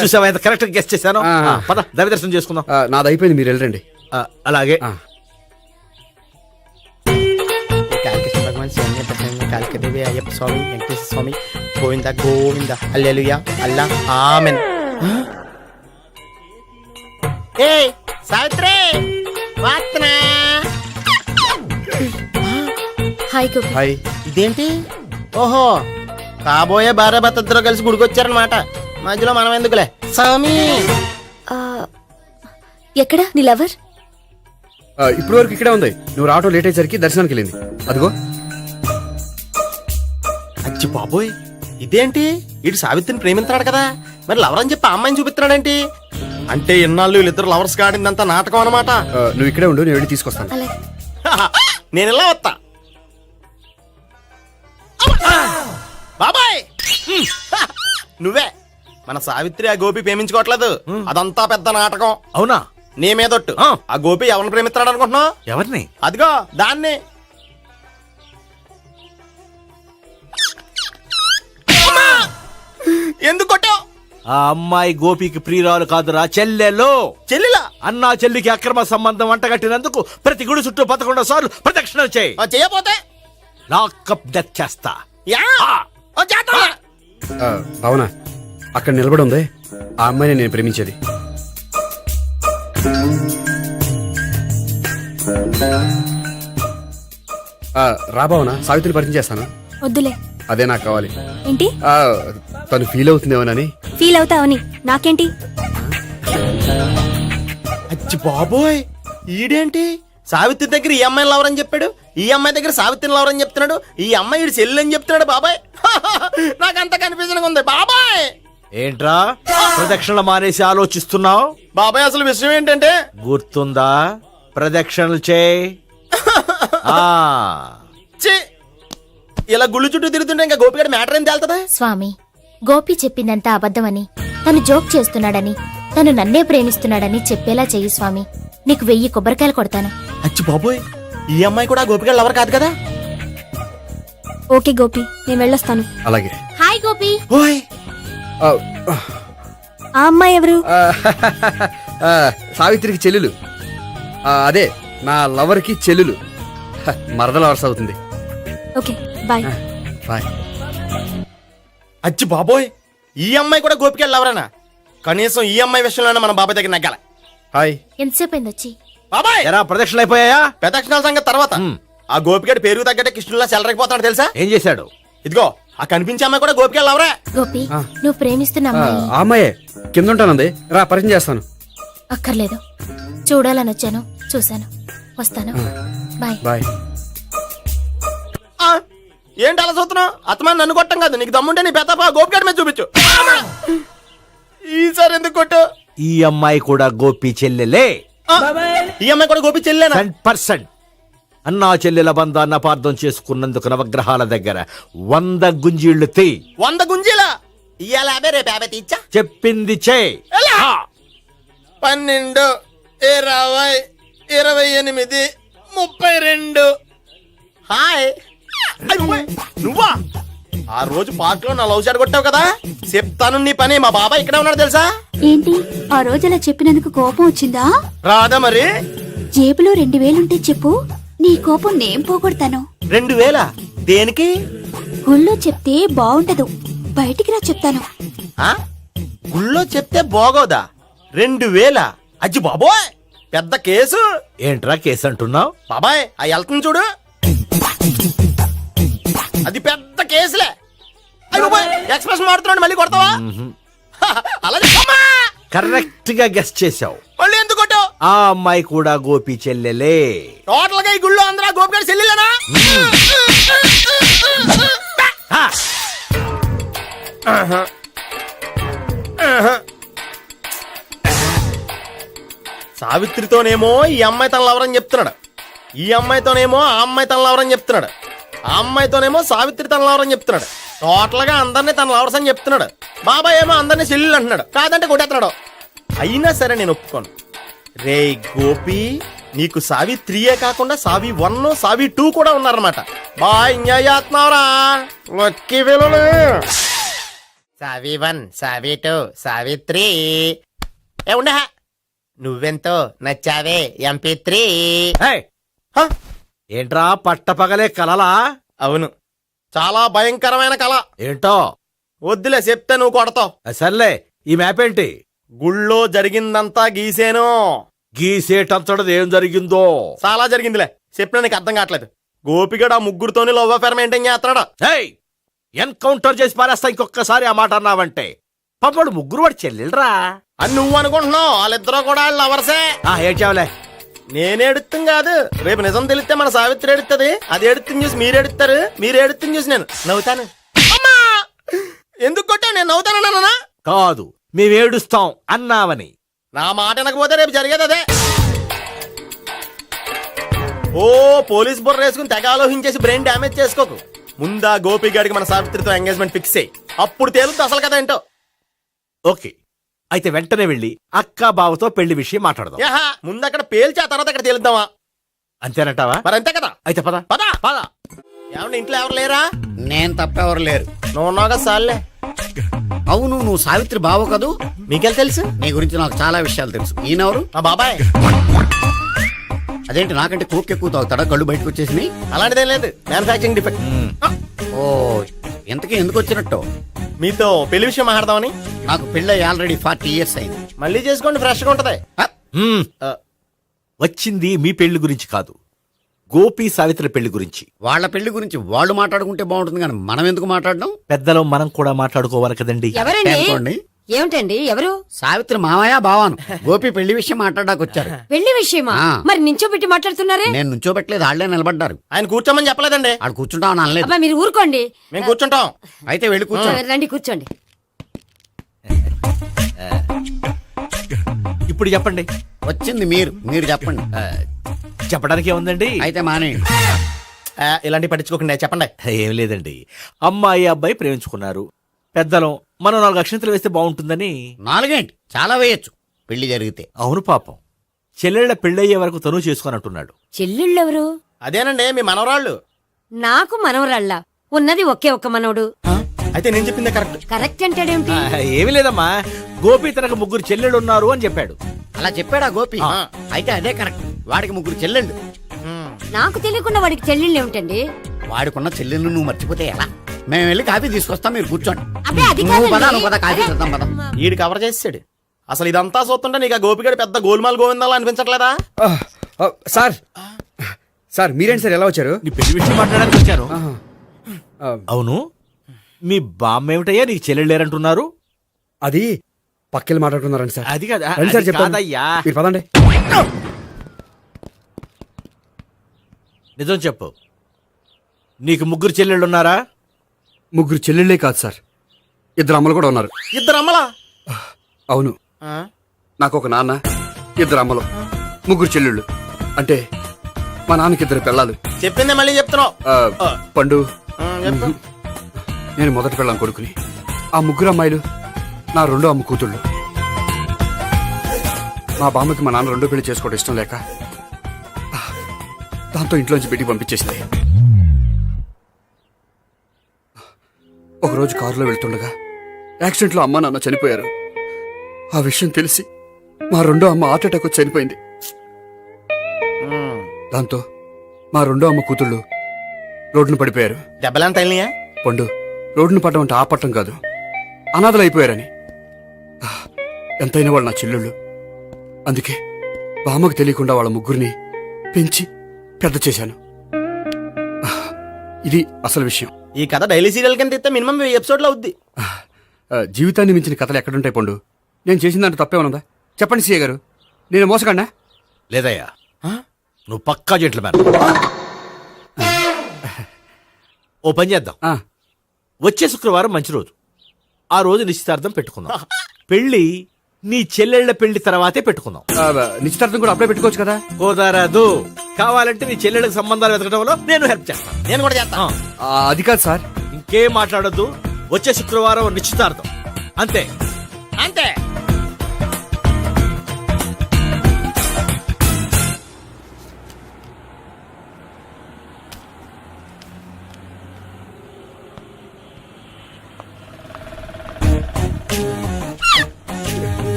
చూసావా ఎంత కరెక్ట్ గా గెస్ట్ చేశాను. ఆ. పద దైవ దర్శనం చేసుకుందాం. నాది అయిపోయింది, మీరు వెళ్ళండి. అలాగే. కాళికేశ్వర భగవాన్ శరణ్య ప్రసన్న కాళికదేవి అయ్యప్ప స్వామి వెంకటేశ్వర స్వామి గోవింద గోవింద హల్లెలూయా అల్లా ఆమెన్. ఏ సావిత్రి వాత్నా. హాయ్ గోపి. హాయ్. ఇదేంటి? ఓహో, కాబోయే భార్య భర్తతో కలిసి గుడికొచ్చారనమాట. మధ్యలో మనం ఎందుకులే స్వామి. ఆ, ఎక్కడ నీ లవర్? ఇప్పుడు వరకు ఇక్కడే ఉంది. నువ్వు రావటం లేట్ అయ్యేసరికి దర్శనానికి వెళ్ళింది. అదిగో. అచ్చి బాబోయ్, ఇదేంటి? ఇటు సావిత్రిని ప్రేమిస్తున్నాడు కదా, మరి లవర్ అని చెప్పి ఆ అమ్మాయిని చూపిస్తున్నాడేంటి? అంటే ఇన్నాళ్ళు వీళ్ళిద్దరు లవర్స్ కాడిందంతా నాటకం అనమాట. నువ్వు ఇక్కడే ఉండు, నేను వెళ్ళి తీసుకొస్తాను. అలాగే. నేను ఇలా వస్తా. బాబాయ్ నువ్వే. మన సావిత్రి ఆ గోపి ప్రేమించుకోవట్లేదు, అదంతా పెద్ద నాటకం. అవునా? నీ మీదొట్టు. ఆ గోపి ఎవరిని ప్రేమిస్తున్నాడు అనుకుంటున్నావు? ఎవరిని? అదిగో దాన్ని. ఎందుకు కొట్టావు? ఆ అమ్మాయి గోపికి ప్రియురాలు కాదురా, చెల్లెలు. చెల్లిలా? అన్నా చెల్లికి అక్రమ సంబంధం వంటగట్టినందుకు ప్రతి గుడి చుట్టూ 11 సార్లు ప్రదక్షిణ చేయి. చేయపోతే లాకప్ డెత్ చేస్తా. భావన, అక్కడ నిలబడి ఉంది ఆ అమ్మాయిని నేను ప్రేమించేది. రా భావన, సావిత్రిని పరిచయం చేస్తాను. వద్దులే. అదే నాకు కావాలి. ఏంటి? తను ఫీల్ అవుతుందేమోనని. ఫీల్ అవుతావని నాకేంటి? అచ్చి బాబోయ్, ఈడేంటి సావిత్రి దగ్గర ఈ అమ్మాయిని లవరని చెప్పాడు, ఈ అమ్మాయి దగ్గర సావిత్రిని లవరని చెప్తున్నాడు, ఈ అమ్మాయి ఈడు చెల్లి అని చెప్తున్నాడు. బాబాయ్ నాకంత కన్ఫ్యూజన్ ఉంది బాబాయ్. ఏంట్రా ప్రదక్షిణలు మానేసి ఆలోచిస్తున్నావు? బాబాయ్ అసలు విషయం ఏంటంటే, గుర్తుందా? ప్రదక్షిణలు చేయి. ఇలా గుళ్ళు చుట్టూ తిరుగుతుంటే ఇంకా గోపిగడ మ్యాటర్ ఏం తేలుతుందా? స్వామి, గోపి చెప్పిందంతా అబద్ధమని, తను జోక్ చేస్తున్నాడని, తను నన్నే ప్రేమిస్తున్నాడని చెప్పేలా చెయ్యి స్వామి. నీకు 1000 కొబ్బరికాయలు కొడతాను. అచ్చి బాబోయ్, ఈ అమ్మాయి కూడా గోపిగడ లవర్ కాదు కదా? ఓకే గోపి, నేను వెళ్ళొస్తాను. అలాగే. హాయ్ గోపి. ఓయ్, ఆ అమ్మాయి ఎవరు? సావిత్రికి చెల్లెలు. అదే నా లవర్కి చెల్లెలు. మరద లవర్స్ అవుతుంది. Okay bye. బాయ్. అచ్చి బాబోయ్, ఈ అమ్మాయి కూడా గోపిగడ లవరేనా? కనీసం ఈ అమ్మాయి విషయంలోనే మన బాబాయ్ దగ్గర నగ్గాల. హాయ్. ఎంతసేపు అయింది వచ్చి? బాబాయ్, ఎరా ప్రదక్షిణలు అయిపోయాయా? ప్రదక్షిణాల సంగతి తర్వాత. ఆ గోపిగడ పేరు తగ్గట్టే కృష్ణులా చెలరకపోతాడు తెలుసా? ఏం చేశాడు? ఇదిగో ఆ కనిపించే అమ్మాయి కూడా గోపిగడ లవరే. గోపి, నువ్వు ప్రేమిస్తున్న అమ్మాయి ఆ అమ్మాయే కింద ఉంటానంది. రా పరిచయం చేస్తాను. అక్కర్లేదు, చూడాలని వచ్చాను, చూశాను, వస్తాను. బాయ్. బాయ్. ఏంటి అలా చూస్తున్నావు? అత్తమాని నన్ను కొట్టం కాదు, నీకు దమ్ముంటే నీ పెద్దపా గోపిగడ మీద చూపించు. ఈసారి ఎందుకు కొట్టు? ఈ అమ్మాయి కూడా గోపి చెల్లెలే. ఈ అమ్మాయి కూడా గోపి చెల్లెనా? 100%. అన్నా చెల్లెల బంధాన్ని అపార్థం చేసుకున్నందుకు నవగ్రహాల దగ్గర 100 గుంజీళ్లు తీ. 100 గుంజీలా? ఇయ్యాల 50, రేపు 50 తీచ్చా. చెప్పింది చే. 12, 20, 28, 32. హాయ్. నువ్వా? ఆ రోజు పార్క్ లో నా లవ్ షాట్ కొట్టావు కదా, చెప్తాను నీ పని. మా బాబాయ్ ఇక్కడే ఉన్నాడు తెలుసా? ఏంటి ఆ రోజు అలా చెప్పినందుకు కోపం వచ్చిందా? రాదా మరి? జేబులో 2000 ఉంటే చెప్పు, నీ కోపం నేను పోగొడతాను. 2000? దేనికి? గుళ్ళో చెప్తే బాగుంటదు, బయటికి రా చెప్తాను. గుళ్ళో చెప్తే బాగోదా? 2000? అజ్జి బాబోయ్, పెద్ద కేసు. ఏంట్రా కేసు అంటున్నావు? బాబాయ్ ఆ వెళ్తుంది చూడు, అది పెద్ద కేసులే. ఎక్స్ప్రెషన్ మాడుతున్నాడు, మళ్ళీ కొడతావా? అలా కరెక్ట్ గా గెస్ట్ చేశావు. మళ్ళీ ఎందుకు కొట్టావు? ఆ అమ్మాయి కూడా గోపి చెల్లెలే. టోటల్ గా ఈ గుళ్ళో అందరూ గోపిగాడి చెల్లెలేనా? సావిత్రితోనేమో ఈ అమ్మాయి తన లవరని చెప్తున్నాడు, ఈ అమ్మాయితోనేమో ఆ అమ్మాయి తన లవరని చెప్తున్నాడు, ఆ అమ్మాయితోనేమో సావిత్రి తన లవరని చెప్తున్నాడు. టోటల్ గా అందరినీ తన లవర్స్ అని చెప్తున్నాడు. బాబాయ్ ఏమో అందరినీ చెల్లెలు అంటున్నాడు, కాదంటే కొట్టేస్తున్నాడు. అయినా సరే నేను ఒప్పుకోను. రే గోపి, నీకు సావి 3 కాకుండా సావి 1, సావి 2 కూడా ఉన్నారన్నమాట. బాయ్ ఎంజాయ్ చేస్తున్నావురా. లక్కీ పిల్లలు. సావి 1, సావి 2, సావి 3. ఏ ఉండే, నువ్వెంతో నచ్చావే MP3. ఏంట్రా పట్టపగలే కలలా? అవును, చాలా భయంకరమైన కళ. ఏంటో వద్దులే, చెప్తే నువ్వు కొడతావు. సర్లే, ఈ మ్యాప్ ఏంటి? గుళ్ళో జరిగిందంతా గీసేను. గీసేటంతటది ఏం జరిగిందో? చాలా జరిగిందిలే, చెప్పినా నీకు అర్థం కావట్లేదు. గోపిగడు ఆ ముగ్గురుతోని లవ్ అఫేర్ మెయింటైన్ చేస్తున్నాడు. ఎన్కౌంటర్ చేసి పారేస్తా ఇంకొకసారి ఆ మాట అన్నావంటే. పాపడు ముగ్గురు వాడు చెల్లెలరా అని నువ్వు అనుకుంటున్నావు, వాళ్ళిద్దరూ కూడా లవర్సే. ఏడ్చావులే. నేనే ఎడుతుంది కాదు, రేపు నిజం తెలిస్తే మన సావిత్రి ఎడుతుంది. అది ఎడుతుంది చూసి మీరు ఎడుతారు, మీరు ఎడుతుంది చూసి నేను నవ్వుతాను. అమ్మా! ఎందుకు కొట్టావు? నేను నవ్వుతానన్నా? కాదు, మేమేడుస్తాం అన్నావని. నా మాట వినకపోతే రేపు జరిగేది అదే. ఓ పోలీస్ బుర్ర వేసుకుని తెగ ఆలోచించేసి బ్రెయిన్ డ్యామేజ్ చేసుకోకు. ముందా గోపి గారికి మన సావిత్రితో ఎంగేజ్మెంట్ ఫిక్స్ అయ్యి అప్పుడు తేలుతుంది అసలు కదా ఏంటో. ఓకే, అయితే వెంటనే వెళ్ళి అక్క బావతో పెళ్లి విషయం మాట్లాడదాం. ముందు అక్కడ పేల్చి ఆ తర్వాత అక్కడ తేలుద్దామా? అంతేనంటావా? మరి అంతే కదా. అయితే పద పద పద. ఏమన్నా ఇంట్లో ఎవరు లేరా? నేను తప్పెవరు లేరు. నువ్వు ఉన్నావు కదా సార్లే. అవును, నువ్వు సావిత్రి బావ కదూ? మీకెళ్ళి తెలుసు? నీ గురించి నాకు చాలా విషయాలు తెలుసు. ఈయనెవరు? మా బాబాయ్. అదేంటి, నాకంటే కోక్ ఎక్కువ తాగుతాడా? కళ్ళు బయటకు వచ్చేసినాయి. అలాంటిదేం లేదు, మ్యానుఫాక్చరింగ్ డిఫెక్ట్. ఓ, ఇంతకీ ఎందుకు వచ్చినట్టు? మీతో పెళ్లి విషయం మాట్లాడదామని. నాకు పెళ్ళి ఆల్రెడీ 40 years అయింది. మళ్ళీ చేసుకోండి, ఫ్రెష్ గా ఉంటది. వచ్చింది మీ పెళ్లి గురించి కాదు, గోపి సావిత్రి పెళ్లి గురించి. వాళ్ళ పెళ్లి గురించి వాళ్ళు మాట్లాడుకుంటే బాగుంటుంది, కానీ మనం ఎందుకు మాట్లాడడం? పెద్దలో మనం కూడా మాట్లాడుకోవాలి కదండి. ఎవరండి? ఏమిటండి? ఎవరు? సావిత్రి మామయ్య బావాను. గోపి పెళ్లి విషయం మాట్లాడడానికి వచ్చారు. పెళ్లి విషయమా? మరి నించోబెట్టి మాట్లాడుతున్నారే? నేను నుంచోబెట్టలేదు, వాళ్ళే నిలబడ్డారు. ఆయన కూర్చోమని చెప్పలేదండి. ఆడు కూర్చుంటామని అనలేదు. అబ్బా, మీరు ఊరుకోండి. మేము కూర్చుంటాం. అయితే వెళ్ళి కూర్చోండి. రండి, కూర్చోండి. ఇప్పుడు చెప్పండి. వచ్చింది మీరు చెప్పండి. చెప్పడానికి ఏముందండి? అయితే మానేయండి. ఇలాంటి పట్టించుకోకుండా చెప్పండి. ఏం లేదండి, అమ్మాయి అబ్బాయి ప్రేమించుకున్నారు. పెద్దలం మనం 4 అక్షంతలు వేస్తే బాగుంటుందని. 4 ఏంటి, చాలా వేయచ్చు పెళ్లి జరిగితే. అవును పాపం, చెల్లెళ్ళ పెళ్ళయ్యే వరకు తను చేసుకోనంటున్నాడు. చెల్లెళ్ళెవరు? అదేనండి మీ మనవరాళ్ళు. నాకు మనవరాళ్ళ ఉన్నది ఒకే ఒక్క మనవడు. అయితే నేను చెప్పిందే కరెక్ట్. కరెక్ట్ అంటాడేమిటి? ఏమీ లేదమ్మా, గోపి తనకు 3 చెల్లెళ్ళు ఉన్నారు అని చెప్పాడు. అలా చెప్పాడా గోపి? అయితే అదే కరెక్ట్. వాడికి 3 చెల్లెళ్ళు. నాకు తెలియకుండా వాడికి చెల్లెళ్ళు ఏమిటండి? వాడికున్న చెల్లెళ్ళు నువ్వు మర్చిపోతే ఎలా? మేము వెళ్ళి కాఫీ తీసుకొస్తాం, మీరు కూర్చోండి. అబ్బే, అది నువ్వు పద, కాదండి. నువ్వు పద, కాఫీ చేద్దాం పద. ఈడు కవర్ చేసాడు. అసలు ఇదంతా చూస్తుంటే నీకు ఆ గోపిగడు పెద్ద గోల్మాల్ గోవిందాలు అనిపించట్లేదా? సార్ సార్ మీరేంటి సార్ ఎలా వచ్చారు? నీ పెళ్లి విషయం మాట్లాడడానికి వచ్చాను. అవును, మీ బామ్మ ఏమిటయ్యా నీకు చెల్లెళ్ళు లేరంటున్నారు? అది పక్కెళ్ళి మాట్లాడుకున్నారండి సార్. అది కదా, రండి సార్, అది చెప్తాను. కాదయ్యా. మీరు పదండి. నిజం చెప్పు, నీకు 3 చెల్లెళ్ళు ఉన్నారా? 3 చెల్లెళ్ళే కాదు సార్, 2 అమ్మలు కూడా ఉన్నారు. 2 అమ్మలా? అవును, నాకు ఒక నాన్న, 2 అమ్మలు, 3 చెల్లెళ్ళు. అంటే మా నాన్నకి 2 పిల్లలు. చెప్పిందే మళ్ళీ చెప్తున్నావు. పండు, నేను మొదటి పిల్లం కొడుకుని. ఆ 3 అమ్మాయిలు నా 2వ అమ్మ కూతుళ్ళు. మా బామ్మకి మా నాన్న 2వ పెళ్లి చేసుకోవడం ఇష్టం లేక దాంతో ఇంట్లోంచి పెట్టి పంపించేసింది. ఒకరోజు కారులో వెళ్తుండగా యాక్సిడెంట్లో అమ్మ నాన్న చనిపోయారు. ఆ విషయం తెలిసి మా 2వ అమ్మ హార్ట్ అటాక్ వచ్చి చనిపోయింది. దాంతో మా 2వ అమ్మ కూతుళ్ళు రోడ్డును పడిపోయారు. దెబ్బలంత తగిలినాయా? పండు, రోడ్డును పడ్డం అంటే ఆపట్టం కాదు, అనాథలు అయిపోయారని. ఎంతైనా వాళ్ళు నా చెల్లెళ్ళు. అందుకే బామ్మకు తెలియకుండా వాళ్ళ 3 పెంచి పెద్ద చేశాను. ఇది అసలు విషయం. ఈ కథ డైలీ సీరియల్ కింద ఇస్తే మినిమం 1000 ఎపిసోడ్లు అవుద్ది. జీవితాన్ని మించిన కథలు ఎక్కడుంటాయి పండు? నేను చేసిన దాంట్లో తప్పేమనుందా? చెప్పండి సీఏ గారు, నేను మోసకండా? లేదయ్యా, నువ్వు పక్కా జెంట్లమన్. ఓ పని చేద్దాం, వచ్చే శుక్రవారం మంచి రోజు. ఆ రోజు నిశ్చితార్థం పెట్టుకుందాం. పెళ్లి నీ చెల్లెళ్ళ పెళ్లి తర్వాతే పెట్టుకుందాం. నిశ్చితార్థం కూడా అప్పుడే పెట్టుకోవచ్చు కదా. కుదరదు. కావాలంటే నీ చెల్లెళ్ళకి సంబంధాలు వెతకడంలో నేను హెల్ప్ చేస్తాను. నేను కూడా చేస్తా. అది కాదు సార్. ఇంకేం మాట్లాడొద్దు. వచ్చే శుక్రవారం నిశ్చితార్థం. అంతే అంతే.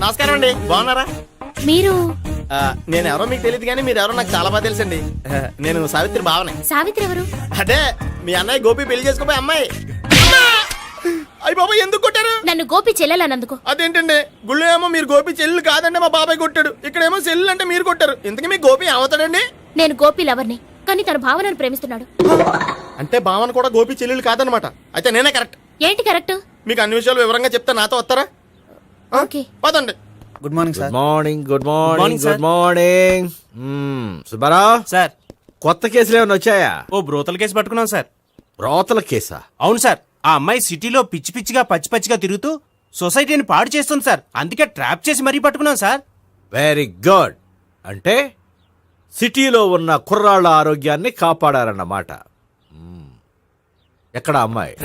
నమస్కారం అండి, బాగున్నారా? మీరు నేను ఎవరో మీకు తెలియదు కానీ మీరు ఎవరో నాకు చాలా బాగా తెలుసండి. నేను సావిత్రి భావనే. సావిత్రి ఎవరు? అదే మీ అన్నయ్య గోపి పెళ్లి చేసుకోపోయి అమ్మాయి. అయ్యి బాబాయ్ ఎందుకు కొట్టారు? నన్ను గోపి చెల్లెలన్నందుకు. అదేంటండి, గుళ్ళు ఏమో మీరు గోపి చెల్లు కాదండి మా బాబాయ్ కొట్టాడు, ఇక్కడేమో చెల్లు అంటే మీరు కొట్టారు. ఇంతకీ మీ గోపి ఏమవుతాడండి? నేను గోపి లవర్ని, కానీ తన భావనను ప్రేమిస్తున్నాడు. అంటే భావన కూడా గోపి చెల్లెలు కాదనమాట. అయితే నేనే కరెక్ట్. ఏంటి కరెక్ట్? మీకు అన్ని విషయాలు వివరంగా చెప్తే నాతో వస్తారా? ఓకే. పదండి. Good morning good morning. Good morning. Good morning. Subbarao sir. కొత్త కేసులు ఏమైనా వచ్చాయా? ఓ బ్రోతల కేసు పట్టుకున్నాం సార్. రోతల కేసా? అవును సార్. ఆ అమ్మాయి సిటీలో పిచ్చి పిచ్చిగా పచ్చి పచ్చిగా తిరుగుతూ సొసైటీని పాడు చేస్తుంది సార్. అందుకే ట్రాప్ చేసి మరీ పట్టుకున్నాం సార్. Very good. అంటే సిటీలో ఉన్న కుర్రాళ్ళ ఆరోగ్యాన్ని కాపాడారన్నమాట. ఎక్కడ అమ్మాయి?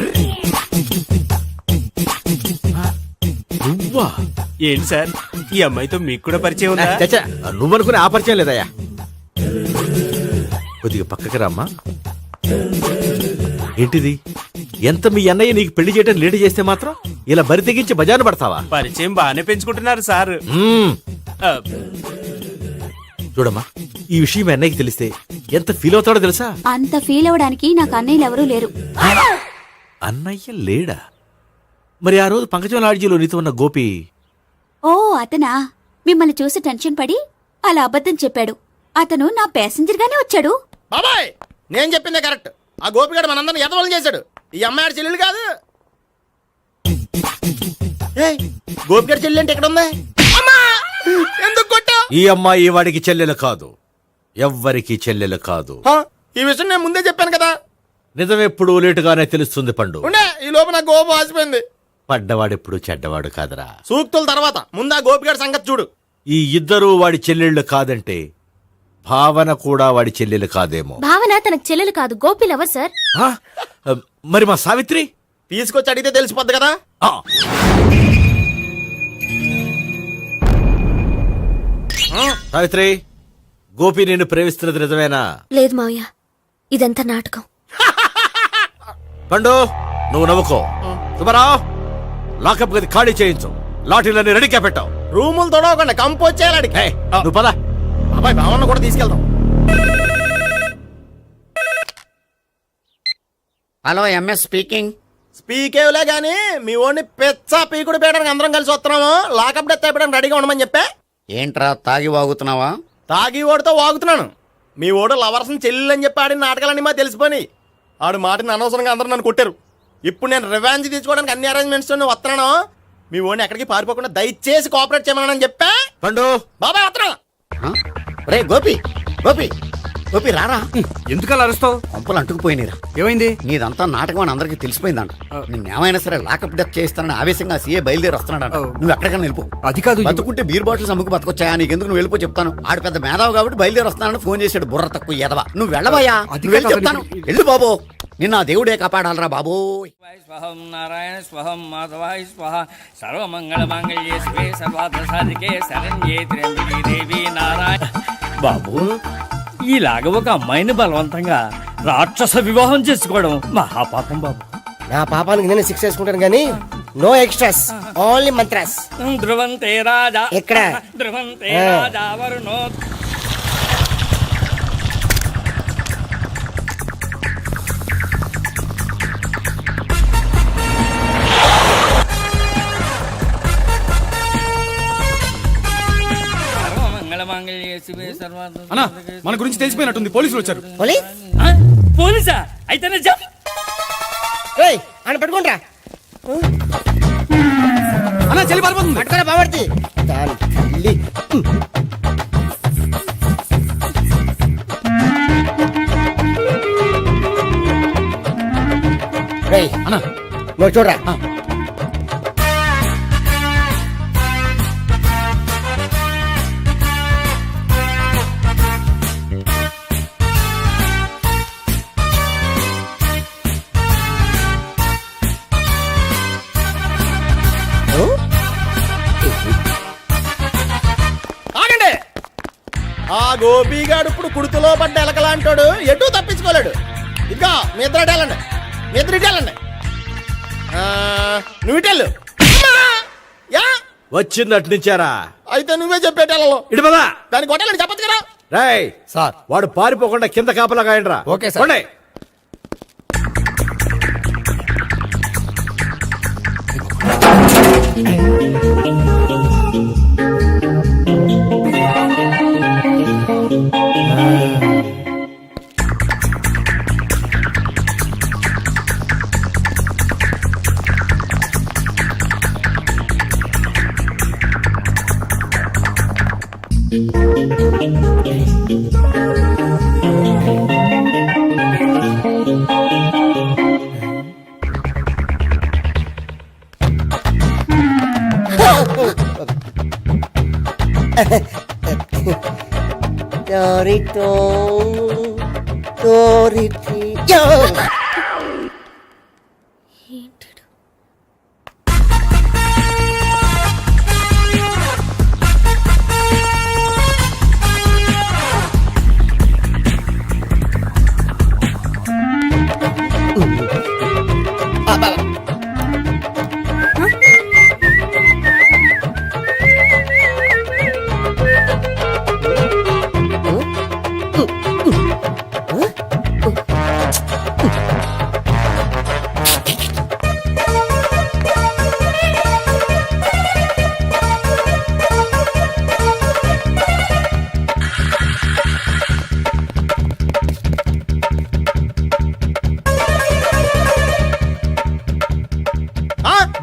నువ్వా? ఏంటి సార్, ఈ అమ్మాయితో మీకు కూడా పరిచయం ఉందా? చచ్చా, నువ్వనుకునే ఆ పరిచయం లేదయ్యా. కొద్దిగా పక్కకి రామ్మా. ఏంటిది? ఎంత మీ అన్నయ్య నీకు పెళ్లి చేయడం లేట్ చేస్తే మాత్రం ఇలా బరి తెగించి బజారు పడతావా? పరిచయం బాగానే పెంచుకుంటున్నారు సార్. చూడమ్మా, ఈ విషయం మీ అన్నయ్యకి తెలిస్తే ఎంత ఫీల్ అవుతాడో తెలుసా? అంత ఫీల్ అవ్వడానికి నాకు అన్నయ్యలు ఎవరూ లేరు. అన్నయ్య లేడా? మరి ఆ రోజు పంకజం లాడ్జీలో నీతో ఉన్న గోపి? ఓ అతనా? మిమ్మల్ని చూసి టెన్షన్ పడి అలా అబద్ధం చెప్పాడు. అతను నా ప్యాసింజర్ గానే వచ్చాడు. బాబాయ్ నేను చెప్పిందే కరెక్ట్. ఆ గోపిగాడు మనందరిని ఎదవలు చేశాడు. ఈ అమ్మాయి చెల్లెలు కాదు. గోపిగాడి చెల్లెలు అంటే ఎక్కడ ఉంది? ఎందుకు కొట్టా? ఈ అమ్మాయి వాడికి చెల్లెలు కాదు, ఎవ్వరికి చెల్లెలు కాదు. ఈ విషయం నేను ముందే చెప్పాను కదా. నిజమెప్పుడు లేటుగానే తెలుస్తుంది పండు. ఉండే ఈ లోపు నాకు గోపు ఆసిపోయింది. పడ్డవాడెప్పుడు చెడ్డవాడు కాదురా. సూక్తుల తర్వాత ముందు ఆ గోపిగాడి సంగతి చూడు. ఈ ఇద్దరూ వాడి చెల్లెళ్ళు కాదంటే భావన కూడా వాడి చెల్లెలు కాదేమో. భావన తనకు చెల్లెలు కాదు, గోపి లవర్ సార్. మరి మా సావిత్రి? తీసుకొచ్చి అడిగితే తెలిసిపోద్ది కదా. సావిత్రి, గోపి నిన్ను ప్రేమిస్తున్నది నిజమేనా? లేదు మావయ్య, ఇదంతా నాటకం. పండు, నువ్వు నవ్వుకో. సుబ్బారావు, లాకప్ గది ఖాళీ చేయించు. లాఠీలన్నీ రెడీగా పెట్టావు. రూములు తొడవకుండా కంపోజ్ చేయాలి. నువ్వు పద. అబ్బాయి భావన కూడా తీసుకెళ్దాం. Hello, MS speaking. స్పీకేవ్లే గానీ మీ ఓడిని పెచ్చ పీకుడు పేయడానికి అందరం కలిసి వస్తున్నాము. లాకప్ డెత్ అయిపోయడానికి రెడీగా ఉండమని చెప్పా. ఏంట్రా తాగి వాగుతున్నావా? తాగి ఓడితో వాగుతున్నాను. మీ ఓడు లవర్స్ని చెల్లెలు అని చెప్పి ఆడిన నాటకాలన్నీ మా తెలిసిపోయి ఆడు మాటని అనవసరంగా అందరూ నన్ను కొట్టారు. ఇప్పుడు నేను రివెంజ్ తీసుకోవడానికి అన్ని అరేంజ్మెంట్స్ వస్తున్నాను. మీ ఓడిని ఎక్కడికి పారిపోకుండా దయచేసి కోఆపరేట్ చేయమని చెప్పా. పండు బాబాయ్ వస్తున్నా. రే గోపి, గోపి, గోపి రారా. ఎందుకలా అరుస్తావు? పంపులు అంటుకుపోయినరా. ఏమైంది? నీదంతా నాటకం అని అందరికి తెలిసిపోయిందంట. నిన్నేమైనా సరే లాకప్ డెత్ చేస్తానని ఆవేశంగా సీఏ బయలుదేరి వస్తున్నాడంట. నువ్వు ఎక్కడికైనా వెళ్ళిపో. అది కాదు, బతుకుంటే బీర్ బాటిల్స్ అమ్ముకు బతకొచ్చాయా? నీకెందుకు? నువ్వు వెళ్ళిపో చెప్తాను. ఆడు పెద్ద మేధావు కాబట్టి బయలుదేరి వస్తానని ఫోన్ చేశాడు. బుర్ర తక్కువ ఎదవా. నువ్వు వెళ్ళవయ్యా, చెప్తాను. వెళ్ళు బాబో, నిన్న ఆ దేవుడే కాపాడాలరా బాబో. స్వహం నారాయణ స్వహం మాధవాయ స్వహ సర్వమంగళ మాంగళ్యే శివే సర్వార్థ సాధికే శరణ్యే త్ర్యంబకే దేవి నారాయణ. బాబు, ఇలాగ ఒక అమ్మాయిని బలవంతంగా రాక్షస వివాహం చేసుకోవడం మహాపాపం బాబు. నా పాపానికి నేను శిక్ష వేసుకుంటాను కానీ నో ఎక్స్ట్రాస్, ఓన్లీ మంత్రాస్. ధ్రువంతే రాజా ఎక్కడ? ధ్రువంతే రాజా వరుణో. అన్నా, మన గురించి తెలిసిపోయినట్టుంది. పోలీసులు వచ్చారు. పోలీసా? అయితేనే చెప్పు. ఆయన పట్టుకుంటా. అన్నా, చెల్లి పారిపోతుంది. పట్టుకోరా బాబర్తి. అన్నా నువ్వు చూడరా. ఆ గోపిగాడు ఇప్పుడు కుడుతులో పడ్డ ఎలకలాంటాడు, ఎటు తప్పించుకోలేడు. ఇంకా మీ ఇద్దరు ఇటు వెళ్ళండి, మీ ఇద్దరు ఇటు వెళ్ళండి. నువ్వు ఇటు వెళ్ళు. యా వచ్చింది అట్నుంచారా? అయితే నువ్వే చెప్పేటెళ్ళలో ఇటు పదా. దానికి కొట్టాలని చెప్పచ్చు కదా. రేయ్ సార్. వాడు పారిపోకుండా కింద కాపలా కాయండిరా. Okay sir. పోండి.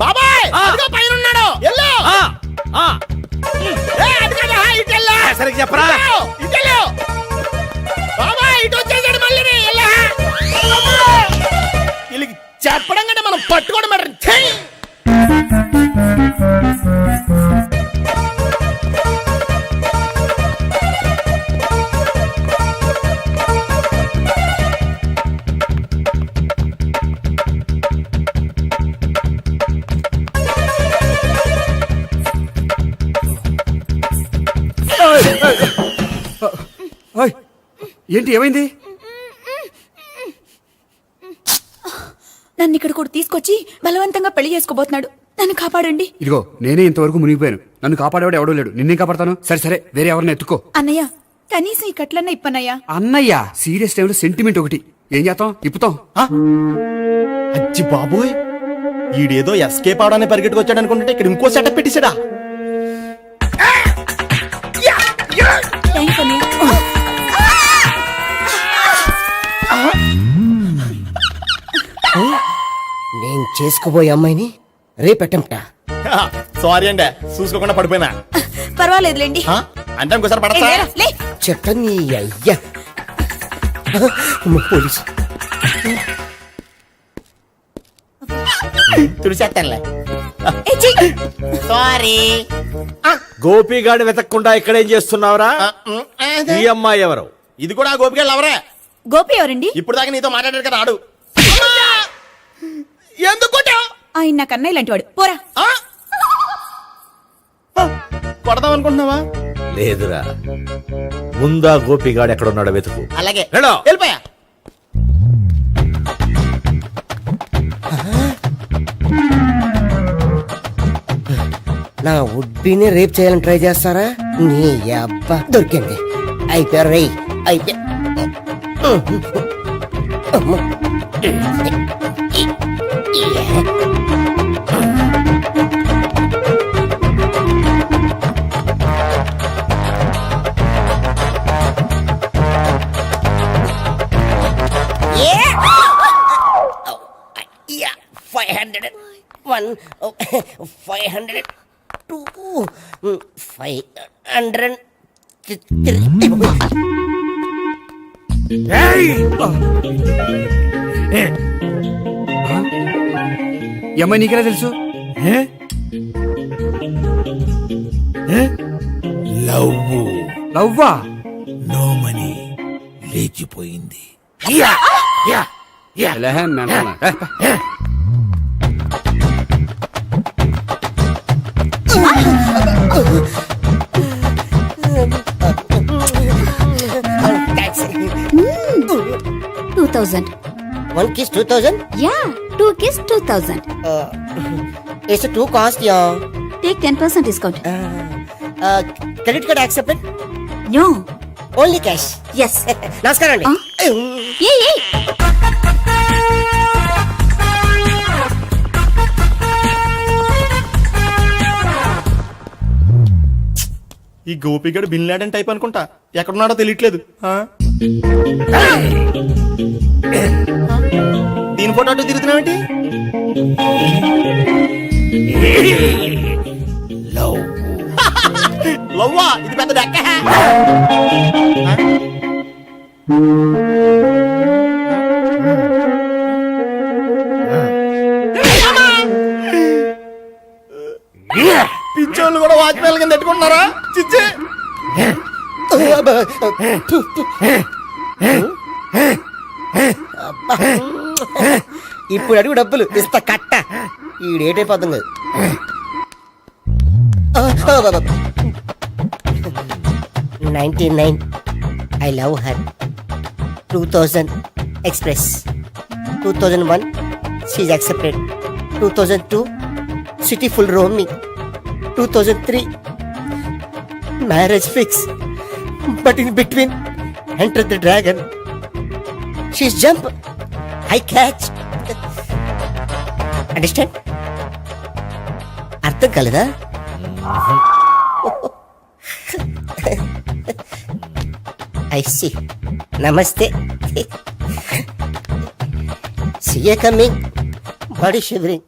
బాబాయ్ అదిగో పైన ఉన్నాడు. ఎల్లో సరిగ్గా చెప్పరా? ఇటెల్లో బాబాయ్ ఇటు వచ్చేసాడు మళ్ళీ. వీళ్ళకి చెప్పడం కంటే మనం పట్టుకోవడం మాట. ఏంటి ఏమైంది? నన్ను ఇక్కడ కూడా తీసుకొచ్చి బలవంతంగా పెళ్లి చేసుకోబోతున్నాడు. నన్ను కాపాడండి. ఇదిగో నేనే ఇంతవరకు మునిగిపోయాను. నన్ను కాపాడేవాడు ఎవడూ లేడు. నిన్నే కాపాడతాను. సరే సరే వేరే ఎవరిని ఎత్తుకో. అన్నయ్య కనీసం ఈ కట్లన్నా ఇప్పనయ్యా. అన్నయ్య సీరియస్ టైంలో సెంటిమెంట్ ఒకటి. ఏం చేస్తాం? ఇప్పుతాం. అచ్చి బాబోయ్, ఈడేదో ఎస్కేప్ అవడానికి పరిగెట్టుకొచ్చాడు అనుకుంటే ఇక్కడ ఇంకో సెటప్ పెట్టేశాడా. థ్యాంక్స్ అన్నయ్య. నేను చేసుకోబోయే అమ్మాయిని రేపెట్టంట. సారీ అండి, చూసుకోకుండా పడిపోయినా. పర్వాలేదులేండి. అంటే ఇంకోసారి పడతా చెట్ట నీ అయ్యా. పోలీసు తుడిచేస్తానులే. సారీ. గోపిగాడి వెతకకుండా ఇక్కడేం చేస్తున్నావురా? ఈ అమ్మాయి ఎవరు? ఇది కూడా గోపిగాళ్ళు ఎవరే? గోపి ఎవరండి? ఇప్పుడు దాకా నీతో మాట్లాడారు కదా ఆడు. ఎందుకు ఆయన నాకు అన్నయ్య లాంటి వాడు. పోరా. కొడదాం అనుకుంటున్నావా? లేదురా, ముందా గోపిగాడు ఎక్కడున్నాడో వెతుకు. అలాగే వెళ్ళు. వెళ్ళిపోయా. నా ఉడ్బీని రేప్ చేయాలని ట్రై చేస్తారా? నీ అబ్బా దొరికింది. అయిపోయారు రేయ్, అయిపోయా. Yeah, 501, 502, 503. ఈ అమ్మాయి నీకెలా తెలుసు? లవ్వా? నో మనీ లేచిపోయింది. 2000. 1 kiss 2000? Yeah, 2 kiss 2000. It's too cost, yeah. Take 10% discount. Credit card accepted? No. Only cash. Yes. నమస్కారం అండి. Hey. ఈ గోపిగడు బిన్ లాడెన్ టైప్ అనుకుంటా ఎక్కడున్నాడో తెలియట్లేదు ఆ? దీని ఫోటో అటు తిరుగుతున్నావేంటి లవ్వా ఇది పెద్ద డెక్క పిచ్చోళ్ళు కూడా వాచ్మెన్ కింద పెట్టుకుంటున్నారా చిచ్చే ఇప్పుడు అడుగు డబ్బులు ఇస్తా కట్ట ఈ డేట్ అయిపోతాం కదా 99 I love her 2000 express 2001 she's accepted 2002 city full roaming 2003 marriage fix but in between enter the dragon she's jump I catch understand అర్థం కాలేదా I see. Namaste. See you coming. Body shivering.